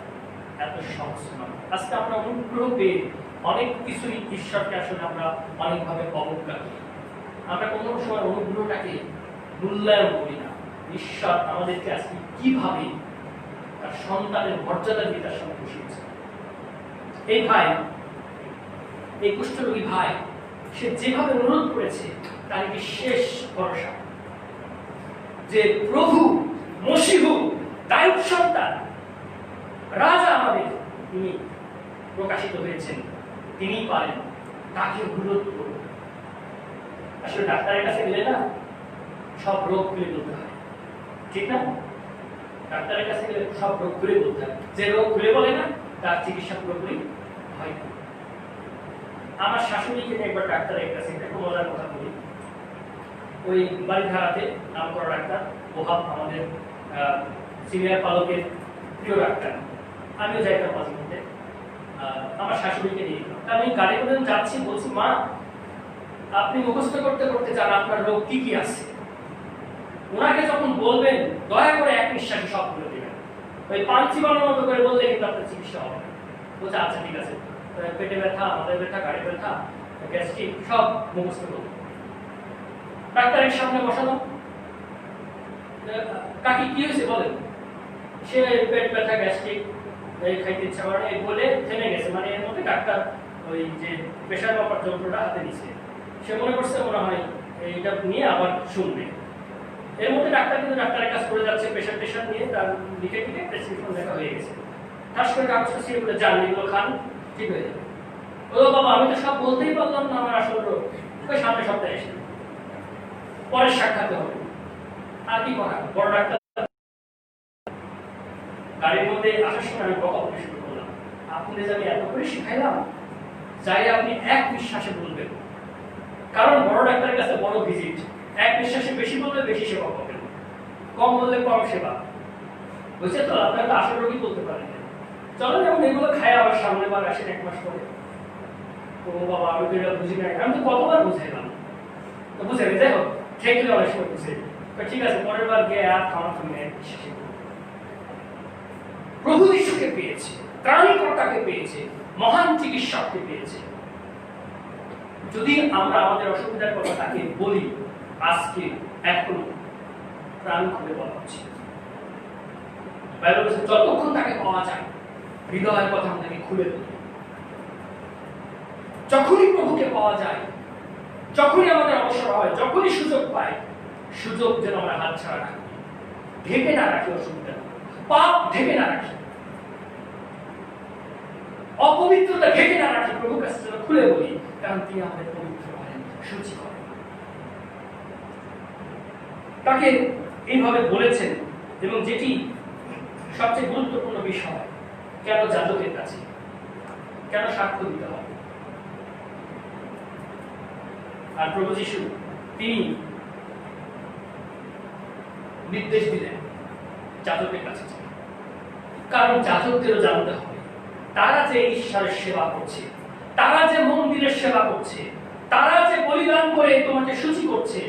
এত সহজ নয়। আজকে আমরা অনুগ্রহ পেয়ে অনেক কিছুই ঈশ্বরকে আসলে আমরা অনেকভাবে অবজ্ঞা করি। আমরা কোনো সময় অনুগ্রহটাকে মূল্যায়ন করি না। ঈশ্বর আমাদেরকে আজকে কিভাবে তার সন্তানের মর্যাদা দিয়ে তার সঙ্গে বসিয়েছে। এই ভাই, এই কুষ্ঠরোগী ভাই, সে যেভাবে অনুরোধ করেছে তার একটি শেষ ভরসা যে প্রভু মশিহু, দায়ুক সন্তান, রাজা আমাদের, তিনি প্রকাশিত হয়েছেন, তিনি পারেন, তাকে অনুরোধ করুন। আসলে ডাক্তারের কাছে গেলে না সব রোগ খুলে বলতে হয়, ঠিক না? ডাক্তারের কাছে গেলে সব রোগ খুলে বলতে হয়, যে রোগ খুলে বলে না তার চিকিৎসা পুরোপুরি হয় না। আমার শাশুড়িকে একবার ডাক্তারের কাছে একটা মজার কথা বলি। ওই বাড়িধারাতে নাম করা ডাক্তার ওহাব, আমাদের সিনিয়র পালকের প্রিয় ডাক্তার, আমিও যাইতাম মাঝে মধ্যে। আমার শাশুড়িকে নিয়ে গেলাম, আমি গাড়ি করে যাচ্ছি, বলছি মা আপনি মুখস্থ করতে করতে যান আপনার রোগ কি কি আছে। ওনাকে যখন বলবেন দয়া করে এক নিঃশ্বাসে সব বলে দেবেন, ওই পাঞ্চি বানানোর মতো করে বললে কিন্তু আপনার চিকিৎসা হবে না। বলছে আচ্ছা ঠিক আছে, পেটে ব্যথা, মাথায় ব্যথা, গাড়ি ব্যথা, গ্যাস্ট্রিক সব মুখস্থ করবো। ডাক্তারের সামনে বসালাম, কাকি কি হয়েছে বলেন। সে পেট ব্যথা, গ্যাস্ট্রিক, খাইতে ইচ্ছা করে বলে থেমে গেছে। মানে এর মধ্যে ডাক্তার ওই যে প্রেশার মাপার যন্ত্রটা হাতে নিচ্ছে, সে মনে করছে মনে হয় এইটা নিয়ে আবার শুনবে। এর মধ্যে ডাক্তার কিন্তু ডাক্তারের কাজ করে যাচ্ছে, প্রেশার টেশার নিয়ে তার লিখে লিখে প্রেসক্রিপশন লেখা হয়ে গেছে। খাস করে কাগজ কাছিয়ে বলে যান, এগুলো খান, ঠিক হয়ে যাবে। ও বাবা আমি তো সব বলতেই পারলাম না আমার আসল রোগ, ওই সামনে সপ্তাহে এসে পরের সাক্ষাতে হবে। আর কি করা, বড় ডাক্তার। গাড়ির মধ্যে আসার সময় আমি বকা বলতে শুরু করলাম, আপনাদের যে আমি এত করে শিখাইলাম, যাই আপনি এক নিঃশ্বাসে বলবেন। কারণ বড় ডাক্তারের কাছে বড় ভিজিট, এক নিঃশ্বাসে বেশি বললে বেশি সেবা পাবেন, কম বললে কম সেবা। বুঝছে তো, আপনারা তো আসল রোগী বলতে পারেন। চলো যেমন এগুলো খায় আবার সামনে বার আসেন 1 মাস পরে। ও বাবা আমি তো এটা বুঝি না, আমি তো কতবার বুঝাইলাম, তো বুঝে যাই হোক ঠেকলে অনেক সময় বুঝে ঠিক আছে, পরের বার গিয়ে আর খাওয়া তুমি প্রভু যিশুকে পেয়েছে, ত্রাণকর্তাকে পেয়েছে, মহান চিকিৎসককে পেয়েছে। যদি আমরা আমাদের অসুবিধার কথা তাকে বলি, আজকে এখন প্রাণ খুলে বলা উচিত। বাইবেল বলছে যতক্ষণ তাকে পাওয়া যায় হৃদয়ের কথা আমাদেরকে খুলে বলি। যখনই প্রভুকে পাওয়া যায়, যখনই আমাদের অবসর হয়, যখনই সুযোগ পাই, সুযোগ যেন আমরা হাত ছাড়া রাখি, ঢেকে না রাখি, অসুবিধা পাপ ঢেকে না রাখি, অপবিত্রতা ঢেকে না রাখি, প্রভুর কাছে যেন খুলে বলি, কারণ তিনি আমাদের পবিত্র করেন, সূচি করেন। তাকে এইভাবে বলেছেন। এবং যেটি সবচেয়ে গুরুত্বপূর্ণ বিষয়, কেন যাজকের কাছে, কেন সাক্ষ্য দিতে হবে। আর প্রভু যিশু তিনি নির্দেশ দিলেন যাজকের কাছে, কারণ যাজকদেরও জানতে হবে তারা যে ঈশ্বরের সেবা করছে, তারা যে মন্দিরের সেবা করছে, তারা যে বলিদান করে তোমাকে সূচি করছে,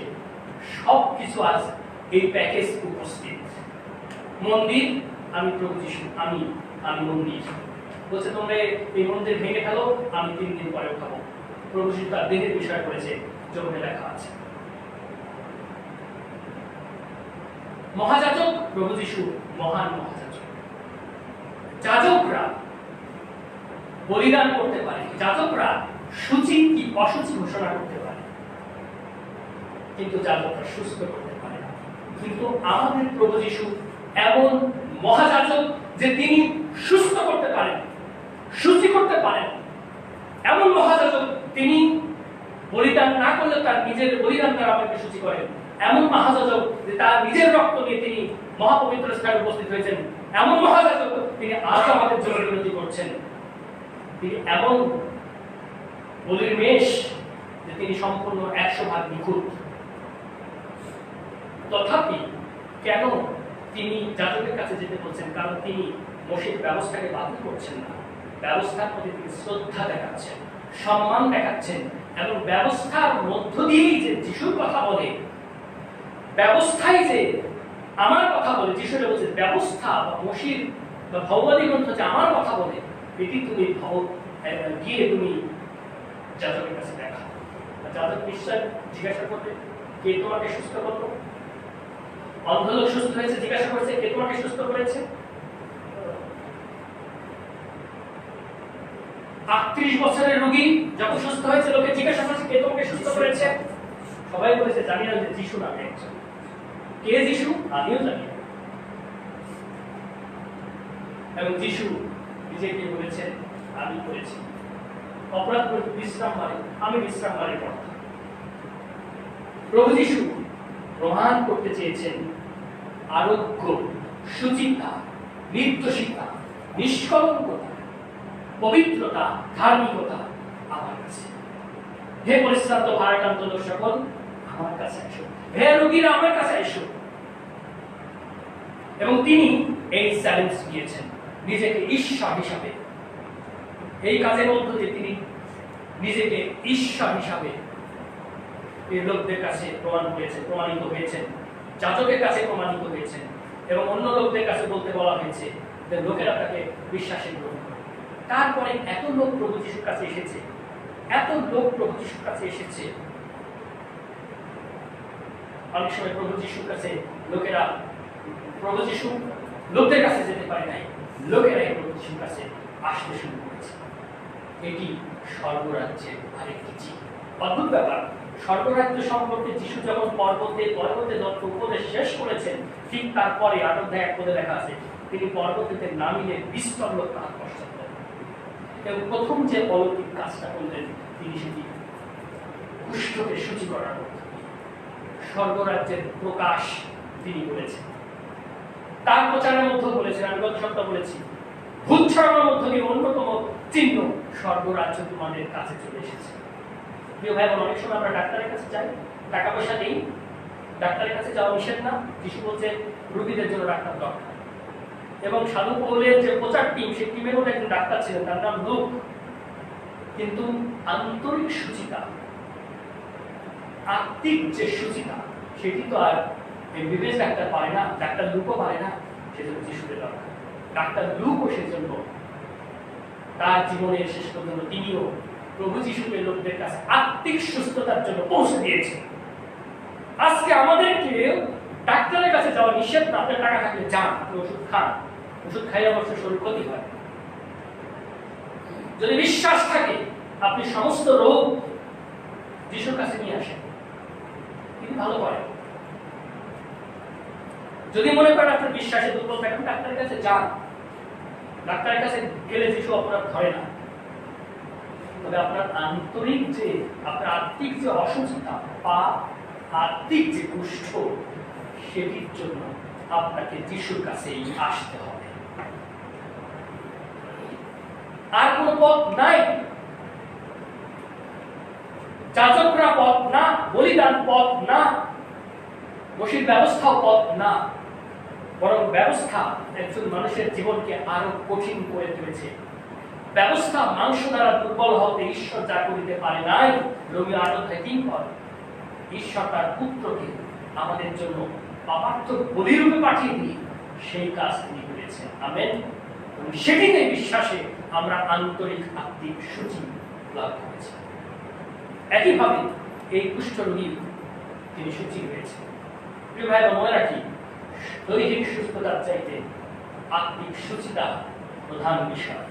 সবকিছু আজ এই প্যাকেজ উপস্থিত। মন্দির, আমি প্রভু যিশু, আমি মন্দির। বলছে তোমরা এই মন্দির ভেঙে ফেলো, আমি 3 দিন পরে উঠাবো। প্রভু যিশু তার দেহের বিষয় করেছে, জোরে লেখা আছে। মহাযাজক প্রভু যিশু মহান মহাযাজক। যাজকরা বলিদান করতে পারে, যাজকরা সূচি কি অসুচি ঘোষণা করতে পারে, কিন্তু যাজকরা সুস্থ করতে পারে না। কিন্তু আমাদের প্রভু যিশু এমন মহাযাজক যে তিনি সুস্থ করতে পারেন, সূচি করতে পারেন। এমন মহাযাজক তিনি বলিদান না করলে তার নিজের বলিদান দ্বারা আমাকে সূচি করেন। এমন মহাযাজক যে তার নিজের রক্ত দিয়ে তিনি মহাপবিত্র স্থানে উপস্থিত হয়েছেন। এমন মহাযাজক তিনি আজও আমাদের জন্য বিনতি করছেন। তিনি এমন বলির মেষ যে তিনি সম্পূর্ণ 100% নিখুঁত। তথাপি কেন তিনি যাজকের কাছে যেতে বলছেন? কারণ তিনি মোশের ব্যবস্থাকে বাতিল করছেন না, ব্যবস্থার প্রতি তিনি শ্রদ্ধা দেখাচ্ছেন, সম্মান দেখাচ্ছেন। এবং ব্যবস্থার মধ্য দিয়েই যে যিশুর কথা বলে, ব্যবস্থায় যে আমার কথা বলে, যিশু বলছে ব্যবস্থা বা মোশির বা ভগবতী গ্রন্থ যে আমার কথা বলে, এটি তুমি গিয়ে তুমি যাজকের কাছে দেখা। যাজক নিশ্চয় জিজ্ঞাসা করবে, কে তোমাকে সুস্থ করলো? অন্ধ লোক সুস্থ হয়েছে, জিজ্ঞাসা করেছে কে তোমাকে সুস্থ করেছে? 38 বছরের রোগী যখন সুস্থ হয়েছে, লোকে জিজ্ঞাসা করেছে কে তোমাকে সুস্থ করেছে? সবাই বলেছে জানি না, যে যিশু নামে একজন। কে যিশু? আমিও জানি না। এবং যিশু নিজেকে বলেছেন আমি করেছি। অপরাধ করে বিশ্রাম মানে, আমি বিশ্রাম মানে কর্তা। প্রভু যিশু প্রমাণ করতে চেয়েছেন আরোগ্য, সুচিতা, নির্দোষিতা, নিষ্কলঙ্কতা, পবিত্রতা, ধার্মিকতা আমার কাছে। হে পরিশ্রান্ত ভারাক্রান্ত লোক সকল আমার কাছে এসো, হে রোগীরা আমার কাছে এসো। এবং তিনি এই চ্যালেঞ্জ দিয়েছেন নিজেকে ঈশ্বর হিসাবে। এই কাজের মধ্য দিয়ে তিনি নিজেকে ঈশ্বর হিসাবে এই লোকদের কাছে প্রমাণিত হয়েছেন, যাজকের কাছে প্রমাণিত হয়েছেন। এবং অন্য লোকদের কাছে বলতে বলা হয়েছে যে লোকেরা তাকে বিশ্বাসে গ্রহণ করে। তারপরে এত লোক প্রভু যিশুর কাছে এসেছে, এত লোক প্রভু যিশুর কাছে এসেছে। অনেক সময় প্রভু যিশুর কাছে লোকেরা, প্রভু যিশু লোকদের কাছে যেতে পারে নাই, লোকেরাই প্রভু যিশুর কাছে আসতে শুরু করেছে। এটি স্বর্গরাজ্যের আরেকটি চিহ্ন। অদ্ভুত ব্যাপার, স্বর্গরাজ্য সম্পর্কে যিশু যখন পর্বতে দত্ত উপদেশ শেষ করেছেন, ঠিক তারপরে 8 অধ্যায় 1 পদে লেখা আছে তিনি পর্বতেতে নামিয়ে বিস্তর লোক তাহার পশ্চাৎ করেন। এবং প্রথম যে অলৌকিক কাজটা করলেন তিনি সেটি কুষ্ঠকে সূচি করার মধ্যে স্বর্গরাজ্যের প্রকাশ তিনি করেছেন। তার প্রচারের মধ্যে বলেছেন, আমি গত সপ্তাহ বলেছি, ভূত ছড়ানোর মধ্য দিয়ে অন্যতম চিহ্ন স্বর্গরাজ্য তোমাদের কাছে চলে এসেছে। প্রিয় ভাই বোন, অনেক সময় আমরা ডাক্তারের কাছে যাই, টাকা পয়সা নেই, ডাক্তারের কাছে যাওয়া নিষেধ না। যিশু বলছে রোগীদের জন্য ডাক্তার দরকার। এবং সাধু পৌলের যে প্রচার টিম, সেই টিমের মধ্যে একজন ডাক্তার ছিলেন, তার নাম লুক। কিন্তু আন্তরিক সুচিতা, আত্মিক যে সুচিতা, সেটি তো আর বিবেশ ডাক্তার পারে না, ডাক্তার লুকও পারে না। সেজন্য যিশুদের দরকার। ডাক্তার লুকও সেজন্য তার জীবনের শেষ পর্যন্ত তিনিও প্রভু যিশুকে লোকদের কাছে আত্মিক সুস্থতার জন্য পৌঁছে দিয়েছেন। আজকে আমাদেরকে ডাক্তারের কাছে যাওয়া নিষেধ না, আপনার টাকা থাকলে যান, আপনি ওষুধ খান, ওষুধ খাইয়ে অবশ্য শরীর ক্ষতি হয়। যদি বিশ্বাস থাকে আপনি সমস্ত রোগ যিশুর কাছে নিয়ে আসেন, তিনি ভালো করেন। যদি মনে করেন আপনার বিশ্বাসে দুর্বল থাকেন, ডাক্তারের কাছে যান। ডাক্তারের কাছে গেলে যিশু অপরাধ ধরে না, তবে আপনার আন্তরিক যে আপনার আত্মিক যে অসুস্থতা বা আত্মিক যে কুষ্ঠ, সেটির জন্য আপনাকে যিশুর কাছেই আসতে হবে। আর কোন পথ নাই। যাজকরা পথ না, বলিদান পথ না, বসির ব্যবস্থাও পথ না, বরং ব্যবস্থা একজন মানুষের জীবনকে আরো কঠিন করে তুলেছে। ব্যবস্থা মাংস দ্বারা দুর্বল হতে ঈশ্বর যা করিতে পারে নাই, রোমীয় 8:3 পদ, ঈশ্বর তার পুত্রকে আমাদের জন্য পাপার্থ বলিরূপে পাঠিয়ে দিয়ে সেই কাজ তিনি করেছেন। আমেন। এবং সেটিতে বিশ্বাসে আমরা আন্তরিক আত্মিক সূচি লাভ করেছি। একইভাবে এই কুষ্ঠরোগী তিনি সূচি হয়েছে। প্রিয় ভাই, মনে রাখি, দৈহিক সুস্থতার চাইতে আত্মিক সুচিতা প্রধান বিষয়।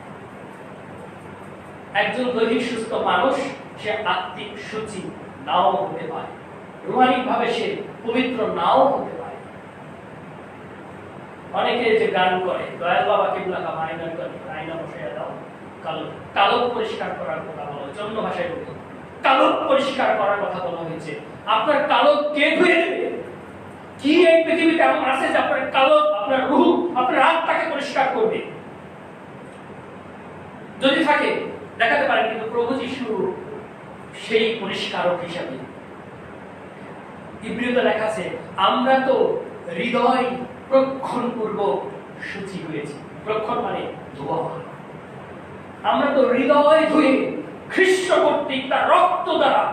একজন দৈহিক সুস্থ মানুষ সে আত্মিক সূচি নাও হতে পারে, রুহানিক ভাবে সে পবিত্র নাও হতে পারে। অনেকে যে গান করে, দয়াল বাবা কিবলা কা মাইনা করে, আয়না বসাইয়া দাও, কালো পরিষ্কার করার কথা বলা হয়েছে। অন্য ভাষায় বলতে কালো পরিষ্কার করার কথা বলা হয়েছে। আপনার কালো কে ধুয়ে দেবে? কি এই পৃথিবীতে এমন আছে যে আপনার কালো, আপনার রূহ, আপনার আত্মাকে পরিষ্কার করবে? যদি থাকে দেখাতে পারেন, কিন্তু প্রভু যিশু সেই পরিষ্কারক হিসাবে। ইব্রিয়তে লেখা আছে, আমরা তো হৃদয় প্রক্ষণ পূর্বক শুচি হয়েছি। প্রক্ষণ মানে ধোয়া। আমরা তো হৃদয় ধুয়ে খ্রিস্ট কর্তৃক তার রক্ত দ্বারা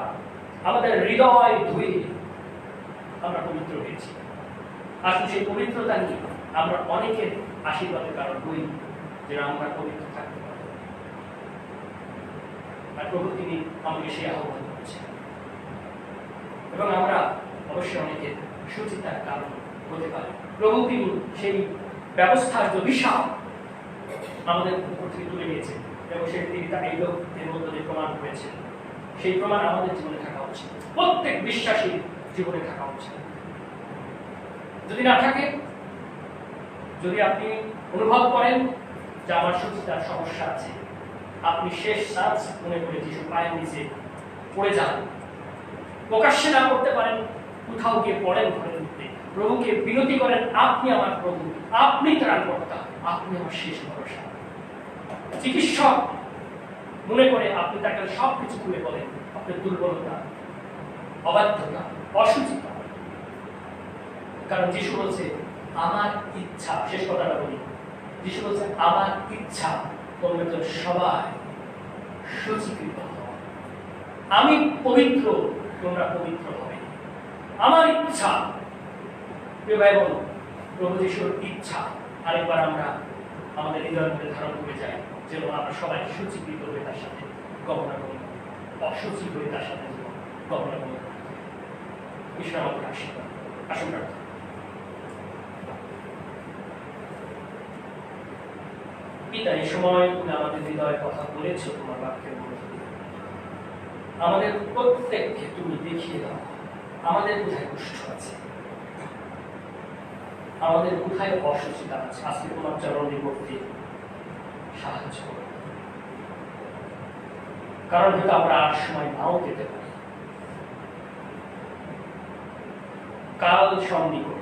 আমাদের হৃদয় ধুয়ে আমরা পবিত্র হয়েছি। আসলে সেই পবিত্রতা নিয়ে আমরা অনেকের আশীর্বাদের কারণ হই, যে আমরা পবিত্র থাকতে পারি। আর প্রভু তিনি আমাকে সেই আহ্বান করেছেন, এবং আমরা অবশ্যই অনেকের সুচিতার কারণ হতে পারি। প্রভু তিনি সেই ব্যবস্থার যে বিশাল আমাদের উপর থেকে তুলে নিয়েছেন, এবং সেই তিনি তার এই লোকদের মধ্যে যে প্রমাণ করেছেন, সেই প্রমাণ আমাদের জীবনে থাকা উচিত, প্রত্যেক বিশ্বাসী জীবনে থাকা উচিত। যদি না থাকে, যদি আপনি অনুভব করেন যে আমার সুচিতার সমস্যা আছে, আপনি শেষ চান্স মনে করে যিশু পায়ের নিচে পড়ে যান। প্রকাশ্যে না করতে পারেন, কোথাও গিয়ে পড়েন ঘরের মধ্যে, প্রভুকে বিনতি করেন, আপনি আমার প্রভু, আপনি ত্রাণকর্তা, আপনি আমার শেষ ভরসা। চিকিৎসক মনে করে আপনি তাকে সবকিছু খুলে বলেন, আপনার দুর্বলতা, অবাধ্যতা, অসুচিতা। কারণ যিশু বলছে আমার ইচ্ছা, শেষ কথাটা বলি, যিশু বলছে আমার ইচ্ছা তোমরা সবাই সূচীকৃত হও। আমি পবিত্র, তোমরা পবিত্র হবে। আমার ইচ্ছা। প্রিয় ভাই বোন, প্রভু যিশুর ইচ্ছা আরেকবার আমরা আমাদের হৃদয়ের মধ্যে ধারণ করে যাই, যেন আমরা সবাই সূচীকৃত হয়ে তার সাথে গমনা করি, অসুচি হয়ে তার সাথে গমনা করি। ঈশ্বর আমাদের আশীর্বাদ। আসুন প্রার্থনা। পিতা, এই সময় তুমি আমাদের হৃদয়ের কথা বলেছো তোমার বাক্যের মধ্যে। আমাদের প্রত্যেককে তুমি দেখিয়ে দাও আমাদের কোথায় কষ্ট আছে, আমাদের কোথায় অসুচিতা আছে। আজকে তোমার চরণে করতে সাহায্য করো, কারণ হয়তো আমরা আর সময় নাও পেতে পারি। কাল সন্নিকট,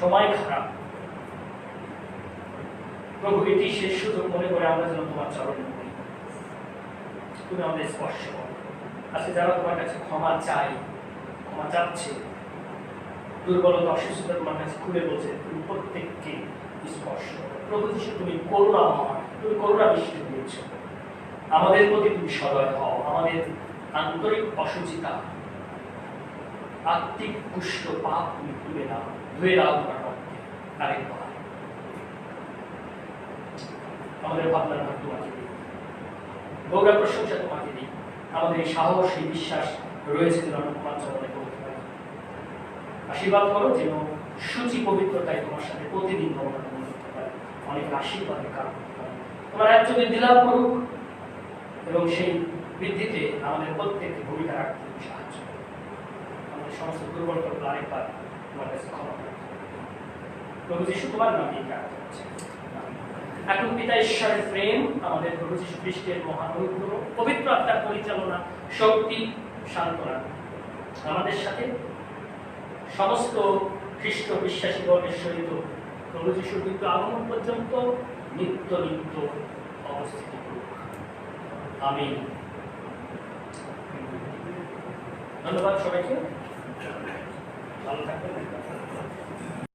সময় খারাপ। প্রভু, এটি শেষ সুযোগ মনে করে আমরা যেন তোমার চরণে করি, তুমি আমাদের স্পর্শ করো। আজকে যারা তোমার কাছে ক্ষমা চাই, ক্ষমা চাচ্ছে, দুর্বলতা, অসুস্থতা তোমার কাছে খুলে বলছে, তুমি প্রত্যেককে স্পর্শ করো। প্রভু যিশু, তুমি করুণাময়, তুমি করুণা বৃষ্টি দিয়েছ আমাদের প্রতি, তুমি সদয় হও। আমাদের আন্তরিক অসুচিতা, আত্মিক কুষ্ঠ, পাপ তুমি তুলে দাও, ধুয়ে দাও তোমার রক্তে। আরেকবার আমাদের ভাবনার ভাগ তোমাকে দিই, গৌরব প্রশংসা তোমাকে দিই। আমাদের এই সাহস, এই বিশ্বাস রয়েছে যেন আমরা তোমার চরণে করতে পারি। আশীর্বাদ করো যেন সূচি পবিত্রতায় তোমার সাথে প্রতিদিন গমন করতে পারে, অনেক আশীর্বাদের কারণ হতে পারে। তোমার রাজ্য বৃদ্ধি লাভ করুক এবং সেই বৃদ্ধিতে আমাদের প্রত্যেককে ভূমিকা রাখতে তুমি সাহায্য করো। আমাদের সমস্ত দুর্বলতাগুলো আরেকবার তোমার কাছে ক্ষমা করো। প্রভু যীশু তোমার নামে প্রার্থনা করছি। এখন পিতা ঈশ্বরের প্রেম, আমাদের প্রভু যীশু খ্রিস্টের মহান অনুগ্রহ, পবিত্র আত্মার পরিচালনা, শক্তি, সান্ত্বনা আমাদের সাথে সমস্ত খ্রিস্ট বিশ্বাসী বর্গের সহিত প্রভু যীশুর কিন্তু আগমন পর্যন্ত নিত্য নিত্য অবস্থিত করুক। আমিন। ধন্যবাদ সবাইকে, ভালো থাকবেন।